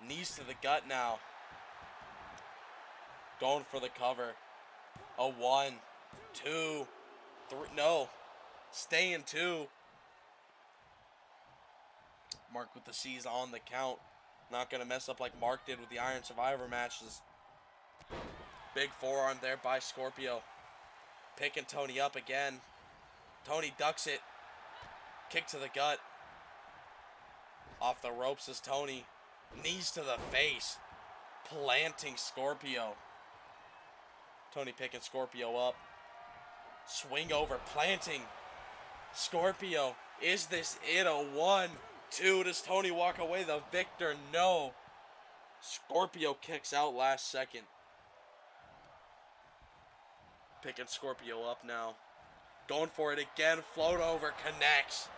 Knees to the gut now. Going for the cover. A 1, 2, 3. No. Staying 2. Mark with the C's on the count. Not going to mess up like Mark did with the Iron Survivor matches. Big forearm there by Scorpio. Picking Tony up again. Tony ducks it. Kick to the gut. Off the ropes is Tony. Knees to the face. Planting Scorpio. Tony picking Scorpio up. Swing over. Planting Scorpio. Is this it? A 1, 2. Does Tony walk away the victor? No. Scorpio kicks out last second. Picking Scorpio up now. Going for it again. Float over. Connects.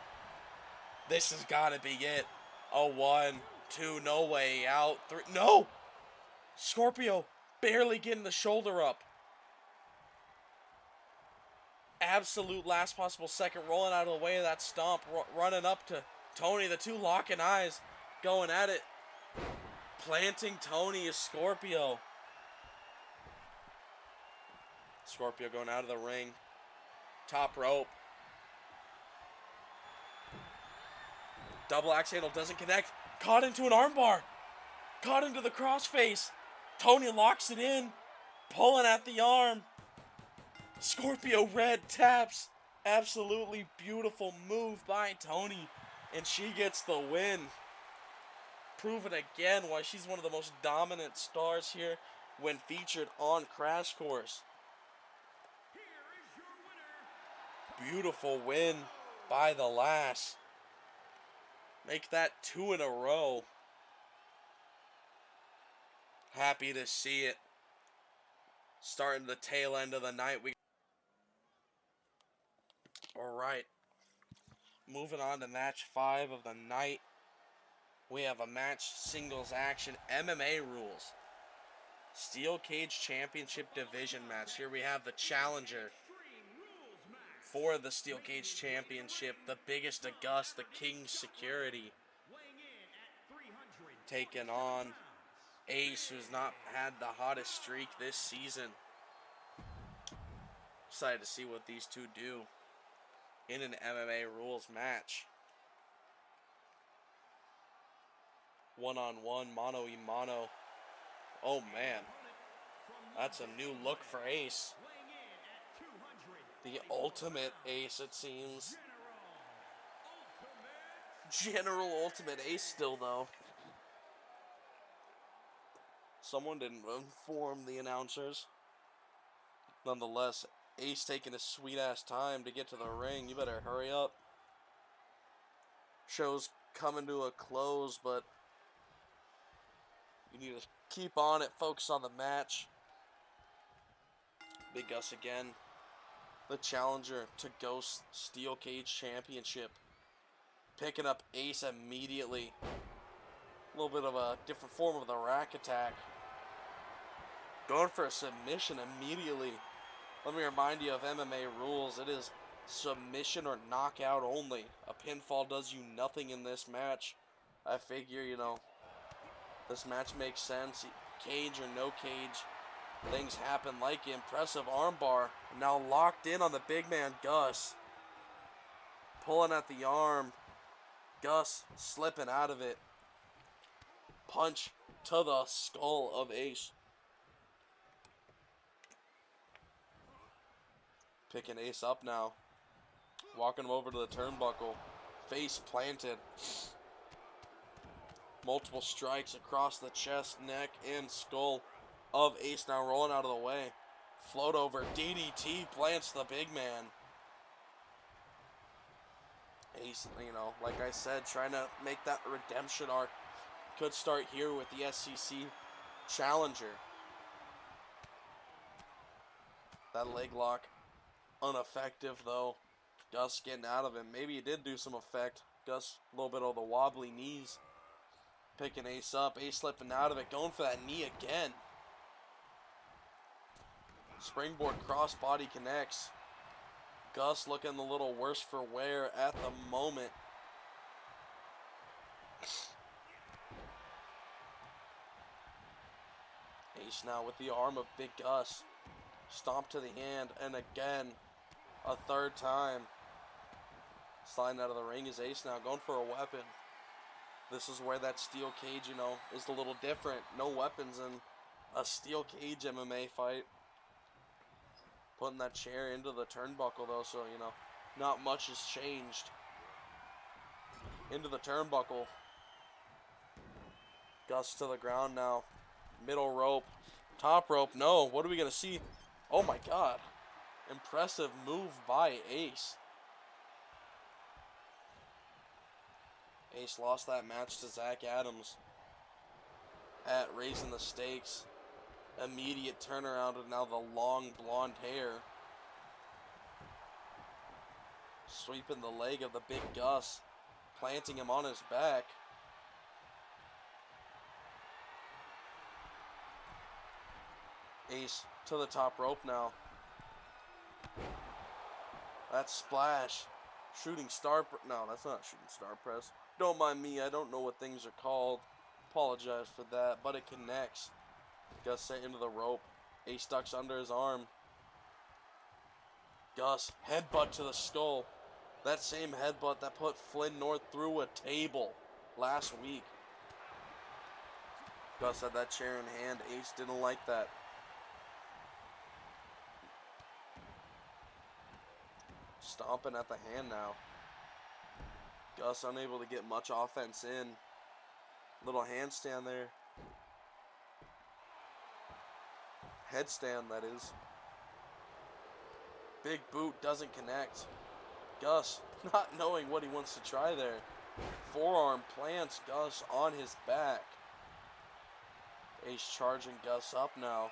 This has got to be it. A 1, 2. No way out. 3. No! Scorpio barely getting the shoulder up. Absolute last possible second. Rolling out of the way of that stomp. Running up to Tony. The two locking eyes. Going at it. Planting Tony is Scorpio. Scorpio going out of the ring. Top rope. Double axe handle doesn't connect. Caught into an armbar. Caught into the crossface. Tony locks it in. Pulling at the arm. Scorpio red taps. Absolutely beautiful move by Tony. And she gets the win. Proving again why she's one of the most dominant stars here when featured on Crash Course. Beautiful win by the Lass. Make that 2 in a row. Happy to see it. Starting the tail end of the night. Alright. Moving on to match 5 of the night. We have a match singles action MMA rules. Steel Cage Championship Division match. Here we have the challenger for the Steel Cage Championship, the biggest August, the King Security, taking on Ace, who's not had the hottest streak this season. Excited to see what these two do in an MMA rules match. One-on-one, mano-y-mano. Oh man, that's a new look for Ace. The ultimate Ace, it seems. General Ultimate Ace still, though. Someone didn't inform the announcers. Nonetheless, Ace taking his sweet-ass time to get to the ring. You better hurry up. Show's coming to a close, but you need to keep on it. Focus on the match. Big Gus again. The challenger to Ghost Steel Cage Championship. Picking up Ace immediately. A little bit of a different form of the rack attack. Going for a submission immediately. Let me remind you of MMA rules. It is submission or knockout only. A pinfall does you nothing in this match. I figure, you know, this match makes sense. Cage or no cage. Things happen like impressive armbar. Now locked in on the big man, Gus. Pulling at the arm. Gus slipping out of it. Punch to the skull of Ace. Picking Ace up now. Walking him over to the turnbuckle. Face planted. Multiple strikes across the chest, neck, and skull of Ace, now rolling out of the way. Float over. DDT plants the big man. Ace, you know, like I said, trying to make that redemption arc. Could start here with the SCC challenger. That leg lock, ineffective though. Gus getting out of it. Maybe it did do some effect. Gus, a little bit of the wobbly knees. Picking Ace up. Ace slipping out of it. Going for that knee again. Springboard crossbody connects. Gus looking a little worse for wear at the moment. Ace now with the arm of Big Gus. Stomp to the hand, and again, a third time. Sliding out of the ring is Ace now, going for a weapon. This is where that steel cage, you know, is a little different. No weapons in a steel cage MMA fight. Putting that chair into the turnbuckle though, so, you know, not much has changed. Into the turnbuckle. Gus to the ground now. Middle rope. Top rope. No. What are we going to see? Oh my god. Impressive move by Ace. Ace lost that match to Zach Adams at Raising the Stakes. Immediate turnaround, and now the long blonde hair. Sweeping the leg of the big Gus. Planting him on his back. Ace to the top rope now. That splash. Shooting star. No, that's not shooting star press. Don't mind me. I don't know what things are called. Apologize for that. But it connects. Gus sent into the rope. Ace ducks under his arm. Gus headbutt to the skull. That same headbutt that put Flynn North through a table last week. Gus had that chair in hand. Ace didn't like that. Stomping at the hand now. Gus unable to get much offense in. Little handstand there. Headstand, that is. Big boot doesn't connect. Gus, not knowing what he wants to try there. Forearm plants Gus on his back. Ace charging Gus up now.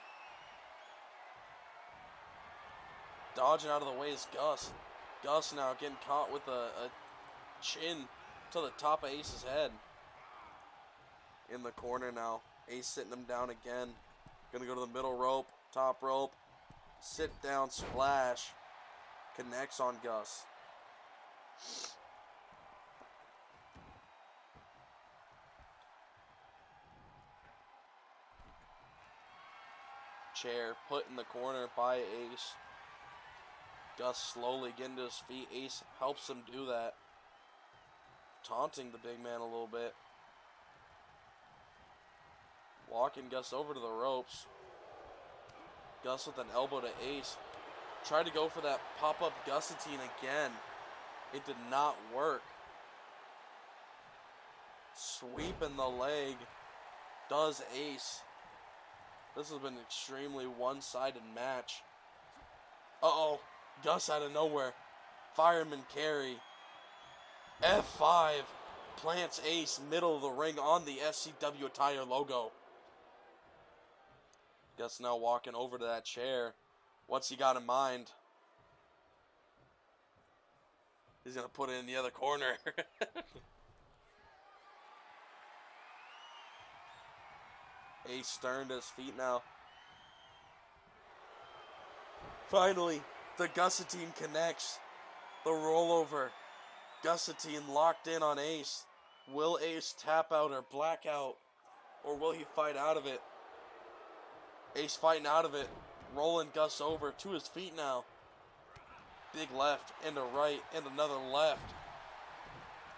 Dodging out of the way is Gus. Gus now getting caught with a chin to the top of Ace's head. In the corner now. Ace sitting him down again. Gonna go to the middle rope, top rope, sit down splash, connects on Gus. Chair put in the corner by Ace. Gus slowly getting to his feet. Ace helps him do that. Taunting the big man a little bit. Walking Gus over to the ropes. Gus with an elbow to Ace. Tried to go for that pop-up guillotine again. It did not work. Sweeping the leg does Ace. This has been an extremely one-sided match. Uh-oh. Gus out of nowhere. Fireman carry. F5 plants Ace middle of the ring on the SCWATTIRE logo. Gus now walking over to that chair. What's he got in mind? He's going to put it in the other corner. Ace Stern to his feet now. Finally, the guillotine connects. The rollover. Guillotine locked in on Ace. Will Ace tap out or black out? Or will he fight out of it? Ace fighting out of it. Rolling Gus over to his feet now. Big left and a right and another left.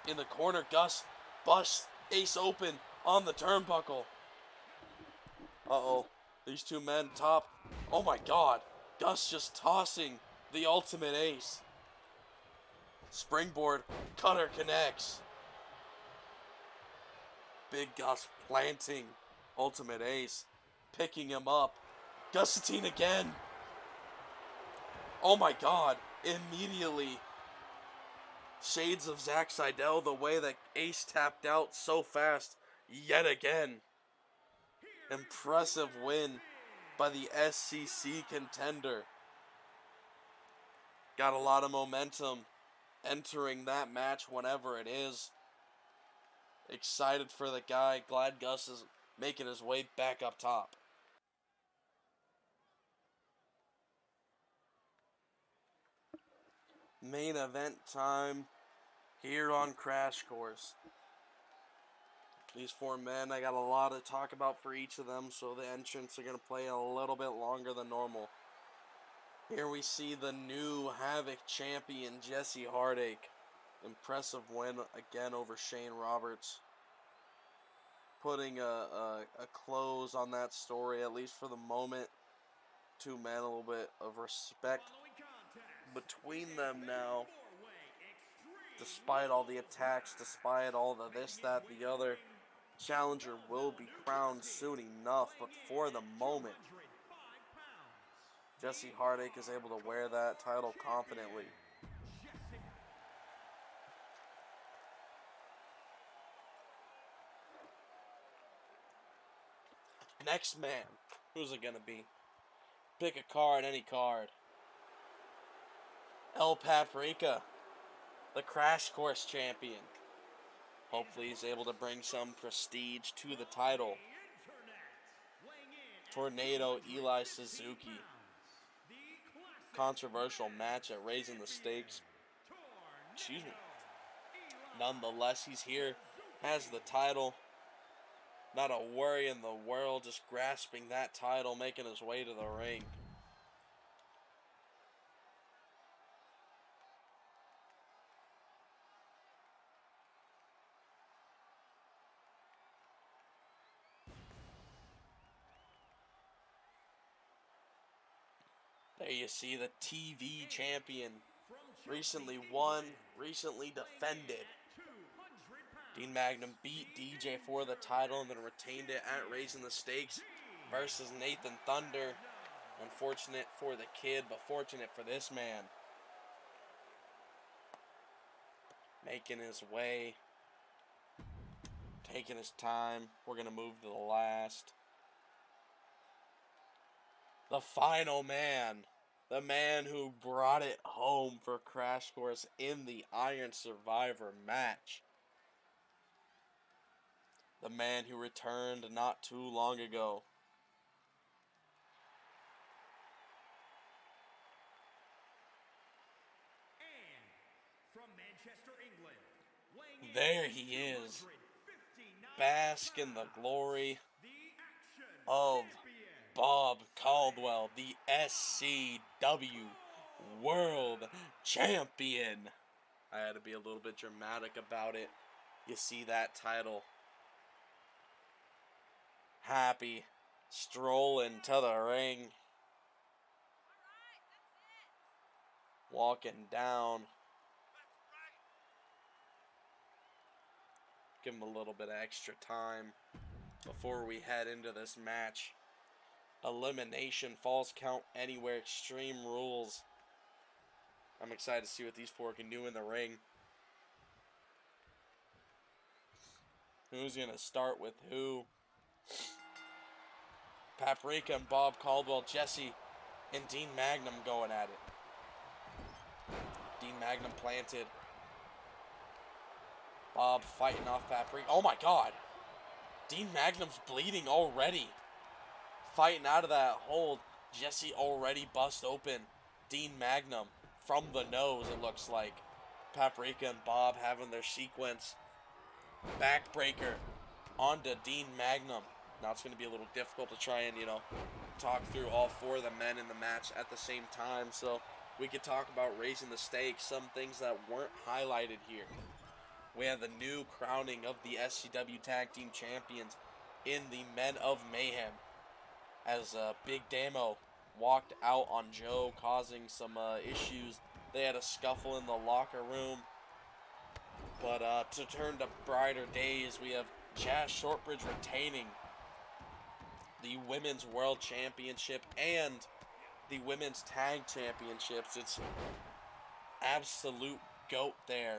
In the corner, Gus busts Ace open on the turnbuckle. Uh-oh. These two men top. Oh my god. Gus just tossing the ultimate Ace. Springboard. Cutter connects. Big Gus planting ultimate Ace. Picking him up. Gussatine again. Oh my god. Immediately. Shades of Zack Sydel, the way that Ace tapped out so fast yet again. Impressive win by the SCC contender. Got a lot of momentum entering that match whenever it is. Excited for the guy. Glad Gus is making his way back up top. Main event time here on Crash Course. These four men, I got a lot to talk about for each of them, so the entrants are going to play a little bit longer than normal. Here we see the new Havoc champion, Jesse Heartache. Impressive win again over Shane Roberts. Putting a close on that story, at least for the moment. Two men, a little bit of respect between them now. Despite all the attacks, despite all the this, that, the other, challenger will be crowned soon enough, but for the moment, Jesse Heartache is able to wear that title confidently. Next man, who's it gonna be? Pick a card, any card. El Paprika, the Crash Course champion. Hopefully he's able to bring some prestige to the title. Tornado Eli Suzuki. Controversial match at Raising the Stakes. Excuse me. Nonetheless, he's here, has the title. Not a worry in the world, just grasping that title, making his way to the ring. There you see the TV champion. Recently won, recently defended. Dean Magnum beat DJ for the title and then retained it at Raising the Stakes versus Nathan Thunder. Unfortunate for the kid, but fortunate for this man. Making his way. Taking his time. We're going to move to the last. The final man. The man who brought it home for Crash Course in the Iron Survivor match. The man who returned not too long ago. And from Manchester, England, there he is. Bask in the glory of Bob Caldwell, the SCW World Champion. I had to be a little bit dramatic about it. You see that title. Happy, strolling to the ring. Walking down. Give him a little bit of extra time before we head into this match. Elimination, falls count anywhere, extreme rules. I'm excited to see what these four can do in the ring. Who's going to start with who? Paprika and Bob Caldwell, Jesse and Dean Magnum going at it. Dean Magnum planted. Bob fighting off Paprika. Oh my god. Dean Magnum's bleeding already. Fighting out of that hold. Jesse already bust open Dean Magnum from the nose, it looks like. Paprika and Bob having their sequence. Backbreaker onto Dean Magnum. Now it's going to be a little difficult to try and, talk through all 4 of the men in the match at the same time, so we could talk about raising the stakes, some things that weren't highlighted here. We have the new crowning of the SCW Tag Team Champions in the Men of Mayhem, as Big Damo walked out on Joe, causing some issues. They had a scuffle in the locker room. But to turn to brighter days, we have Jazz Shortbridge retaining the Women's World Championship and the Women's Tag Championships. It's absolute GOAT there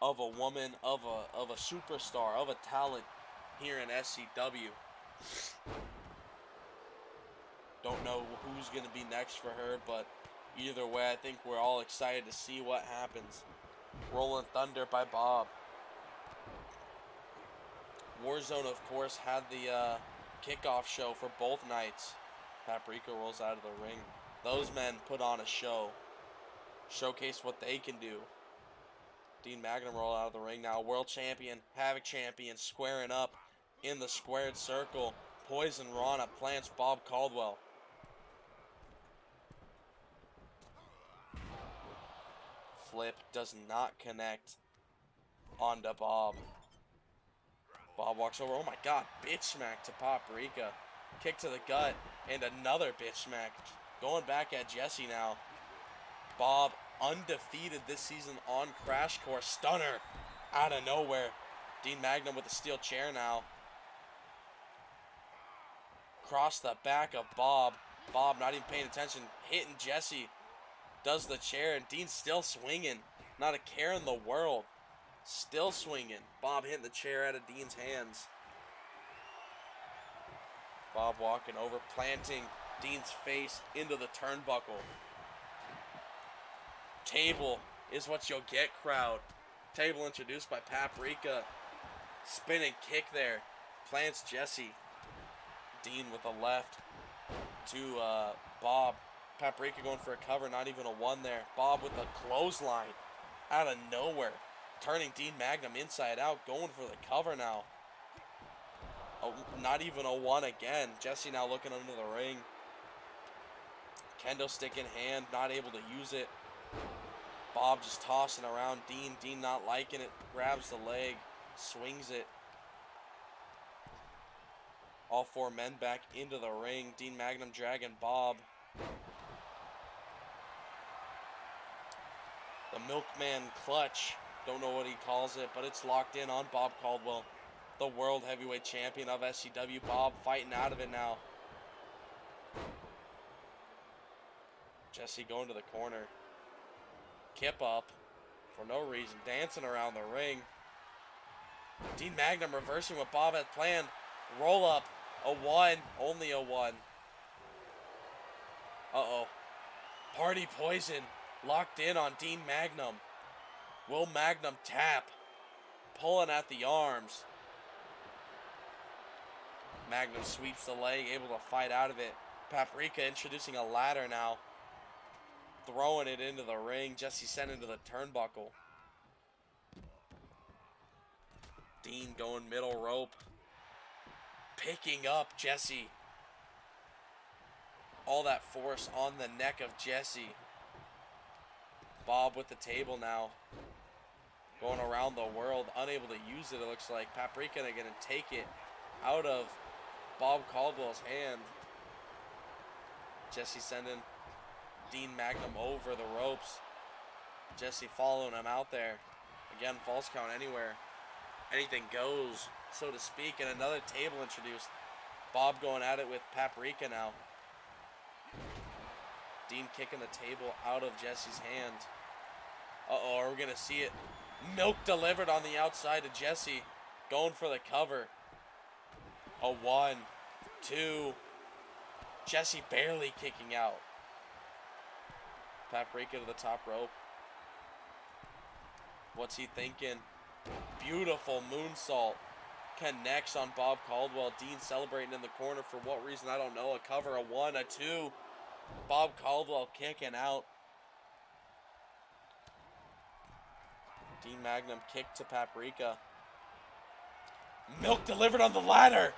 of a woman, of a superstar, of a talent here in SCW. Don't know who's going to be next for her, but either way, I think we're all excited to see what happens. Rolling Thunder by Bob. Warzone, of course, had the kickoff show for both nights. Paprika rolls out of the ring. Those men put on a show. Showcase what they can do. Dean Magnum roll out of the ring now. World Champion, Havoc Champion, squaring up in the squared circle. Poison Rana plants Bob Caldwell. Flip does not connect onto Bob. Bob walks over. Oh my god, bitch smack to Paprika. Kick to the gut and another bitch smack. Going back at Jesse now. Bob undefeated this season on Crash Course. Stunner out of nowhere. Dean Magnum with a steel chair now. Cross the back of Bob. Bob not even paying attention. Hitting Jesse. Does the chair, and Dean's still swinging. Not a care in the world. Still swinging. Bob hitting the chair out of Dean's hands. Bob walking over, planting Dean's face into the turnbuckle. Table is what you'll get, crowd. Table introduced by Paprika. Spinning kick there. Plants Jesse. Dean with a left to Bob. Paprika going for a cover, not even a 1 there. Bob with a clothesline out of nowhere. Turning Dean Magnum inside out, going for the cover now. Oh, not even a 1 again. Jesse now looking under the ring. Kendo stick in hand, not able to use it. Bob just tossing around Dean. Dean not liking it. Grabs the leg, swings it. All 4 men back into the ring. Dean Magnum dragging Bob. The Milkman Clutch. Don't know what he calls it, but it's locked in on Bob Caldwell, the World Heavyweight Champion of SCW. Bob fighting out of it now. Jesse going to the corner. Kip up for no reason. Dancing around the ring. Dean Magnum reversing what Bob had planned. Roll up. A 1. Only a 1. Uh-oh. Party Poison locked in on Dean Magnum. Will Magnum tap? Pulling at the arms. Magnum sweeps the leg, able to fight out of it. Paprika introducing a ladder now. Throwing it into the ring. Jesse sent into the turnbuckle. Dean going middle rope. Picking up Jesse. All that force on the neck of Jesse. Bob with the table now. Going around the world. Unable to use it, it looks like. Paprika going to take it out of Bob Caldwell's hand. Jesse sending Dean Magnum over the ropes. Jesse following him out there. Again, false count anywhere. Anything goes, so to speak. And another table introduced. Bob going at it with Paprika now. Dean kicking the table out of Jesse's hand. Uh-oh, are we going to see it? Milk delivered on the outside to Jesse. Going for the cover. A 1, 2. Jesse barely kicking out. Paprika to the top rope. What's he thinking? Beautiful moonsault. Connects on Bob Caldwell. Dean celebrating in the corner for what reason, I don't know. A cover, a 1, a 2. Bob Caldwell kicking out. Dean Magnum kick to Paprika. Milk delivered on the ladder.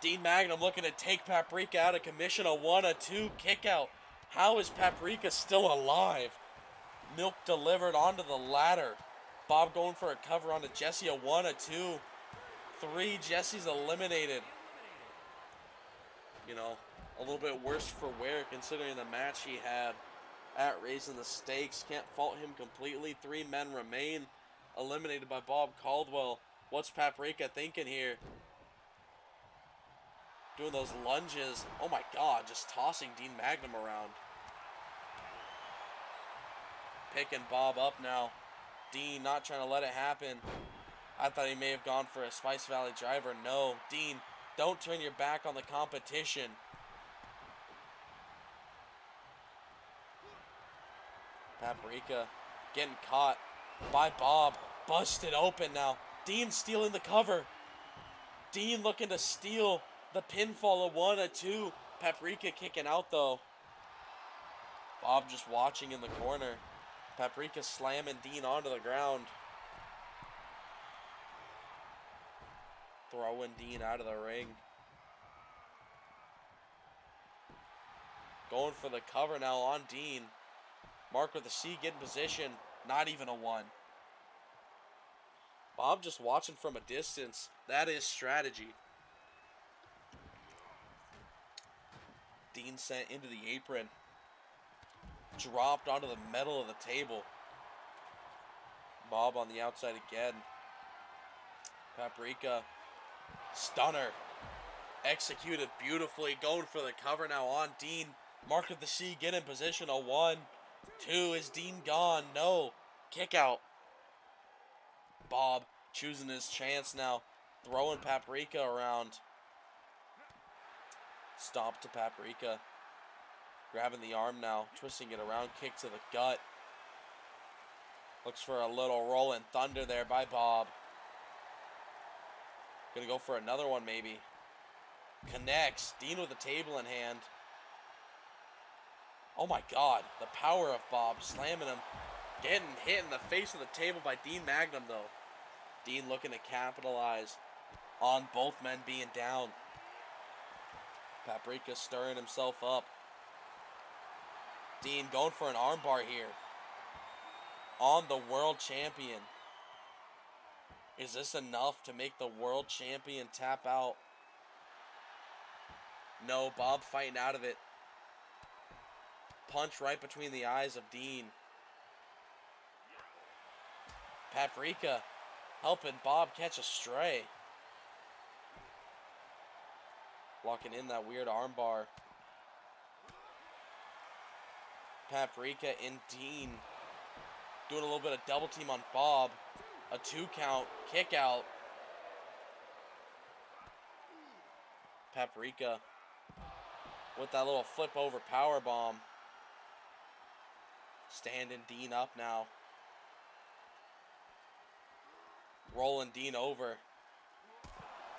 Dean Magnum looking to take Paprika out of commission. A 1, a 2, kick out. How is Paprika still alive? Milk delivered onto the ladder. Bob going for a cover onto Jesse. A 1, a 2, 3. Jesse's eliminated. You know, a little bit worse for wear considering the match he had at Raising the Stakes. Can't fault him completely. 3 men remain. Eliminated by Bob Caldwell. What's Paprika thinking here? Doing those lunges. Oh my god, just tossing Dean Magnum around. Picking Bob up now. Dean not trying to let it happen. I thought he may have gone for a Spice Valley driver. No. Dean, don't turn your back on the competition. Paprika getting caught by Bob. Busted open now. Dean stealing the cover. Dean looking to steal the pinfall. A 1, a 2. Paprika kicking out though. Bob just watching in the corner. Paprika slamming Dean onto the ground. Throwing Dean out of the ring. Going for the cover now on Dean. Mark with the C, get in position. Not even a 1. Bob just watching from a distance. That is strategy. Dean sent into the apron. Dropped onto the metal of the table. Bob on the outside again. Paprika. Stunner. Executed beautifully. Going for the cover now on Dean. Mark of the C, get in position. A 1, 2. Is Dean gone? No. Kick out. Bob choosing his chance now. Throwing Paprika around. Stomp to Paprika. Grabbing the arm now. Twisting it around. Kick to the gut. Looks for a little rolling thunder there by Bob. Gonna go for another one maybe. Connects. Dean with the table in hand. Oh my god. The power of Bob. Slamming him. Getting hit in the face of the table by Dean Magnum though. Dean looking to capitalize on both men being down. Paprika stirring himself up. Dean going for an armbar here. On the world champion. Is this enough to make the world champion tap out? No, Bob fighting out of it. Punch right between the eyes of Dean. Paprika helping Bob catch a stray. Locking in that weird armbar. Paprika and Dean doing a little bit of double team on Bob. A 2 count, kick out. Paprika with that little flip over power bomb. Standing Dean up now. Rolling Dean over.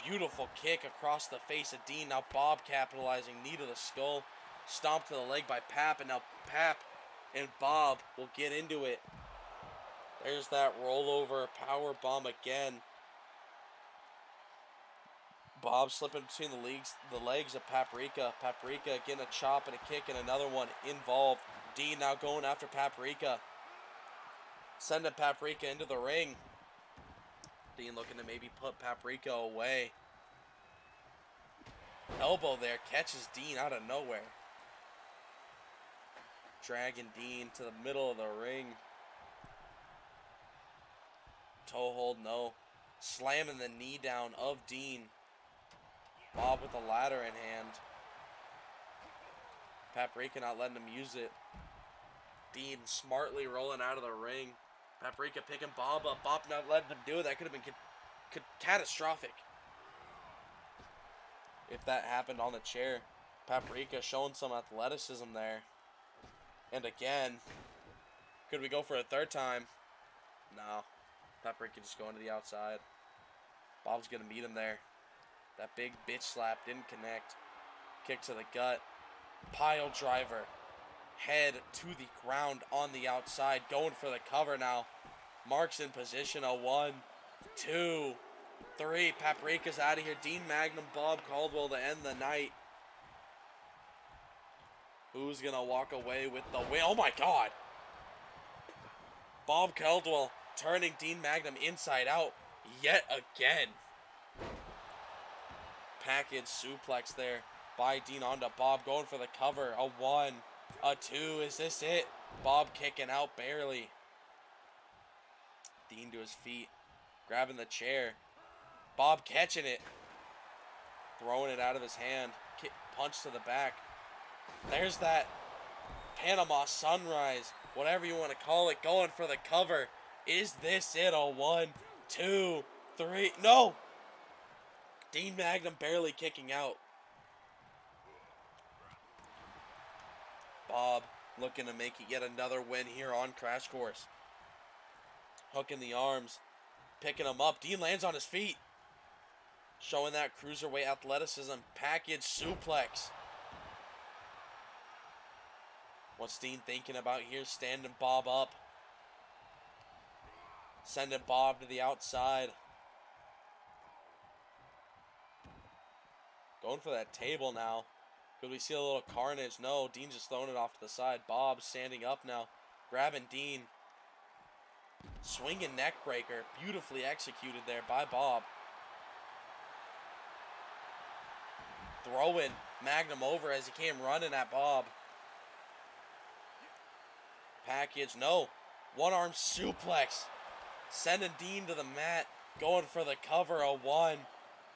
Beautiful kick across the face of Dean. Now Bob capitalizing. Knee to the skull. Stomp to the leg by Pap. And now Pap and Bob will get into it. There's that rollover power bomb again. Bob slipping between the legs of Paprika. Paprika getting a chop and a kick and another one involved. Dean now going after Paprika. Sending Paprika into the ring. Dean looking to maybe put Paprika away. Elbow there. Catches Dean out of nowhere. Dragging Dean to the middle of the ring. Toe hold, no. Slamming the knee down of Dean. Bob with a ladder in hand. Paprika not letting him use it. Dean smartly rolling out of the ring. Paprika picking Bob up. Bob not letting him do it. That could have been catastrophic if that happened on the chair. Paprika showing some athleticism there. And again, could we go for a third time? No. Paprika just going to the outside. Bob's going to meet him there. That big bitch slap didn't connect. Kick to the gut. Pile driver. Head to the ground on the outside. Going for the cover now. Marks in position. A 1, 2. 3. Paprika's out of here. Dean Magnum, Bob Caldwell to end the night. Who's going to walk away with the win? Oh my God. Bob Caldwell turning Dean Magnum inside out yet again. Package suplex there by Dean onto Bob, going for the cover. A 1, a 2, is this it? Bob kicking out barely. Dean to his feet, grabbing the chair. Bob catching it, throwing it out of his hand. Punch to the back. There's that Panama Sunrise, whatever you want to call it, going for the cover. Is this it? A 1, 2, 3. No! Dean Magnum barely kicking out. Bob looking to make it yet another win here on Crash Course. Hooking the arms, picking him up. Dean lands on his feet, showing that cruiserweight athleticism. Package suplex. What's Dean thinking about here? Standing Bob up, sending Bob to the outside. Going for that table now. Could we see a little carnage? No, Dean just throwing it off to the side. Bob standing up now, grabbing Dean. Swinging neck breaker. Beautifully executed there by Bob. Throwing Magnum over as he came running at Bob. Package, no. One arm suplex. Sending Dean to the mat. Going for the cover. A 1,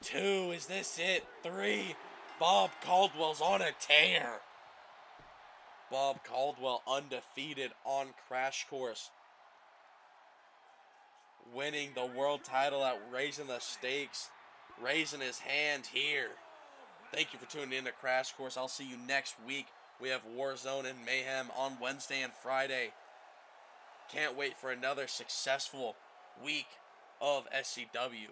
2, is this it? 3. Bob Caldwell's on a tear. Bob Caldwell undefeated on Crash Course. Winning the world title at Raising the Stakes. Raising his hand here. Thank you for tuning in to Crash Course. I'll see you next week. We have Warzone and Mayhem on Wednesday and Friday. Can't wait for another successful week of SCW.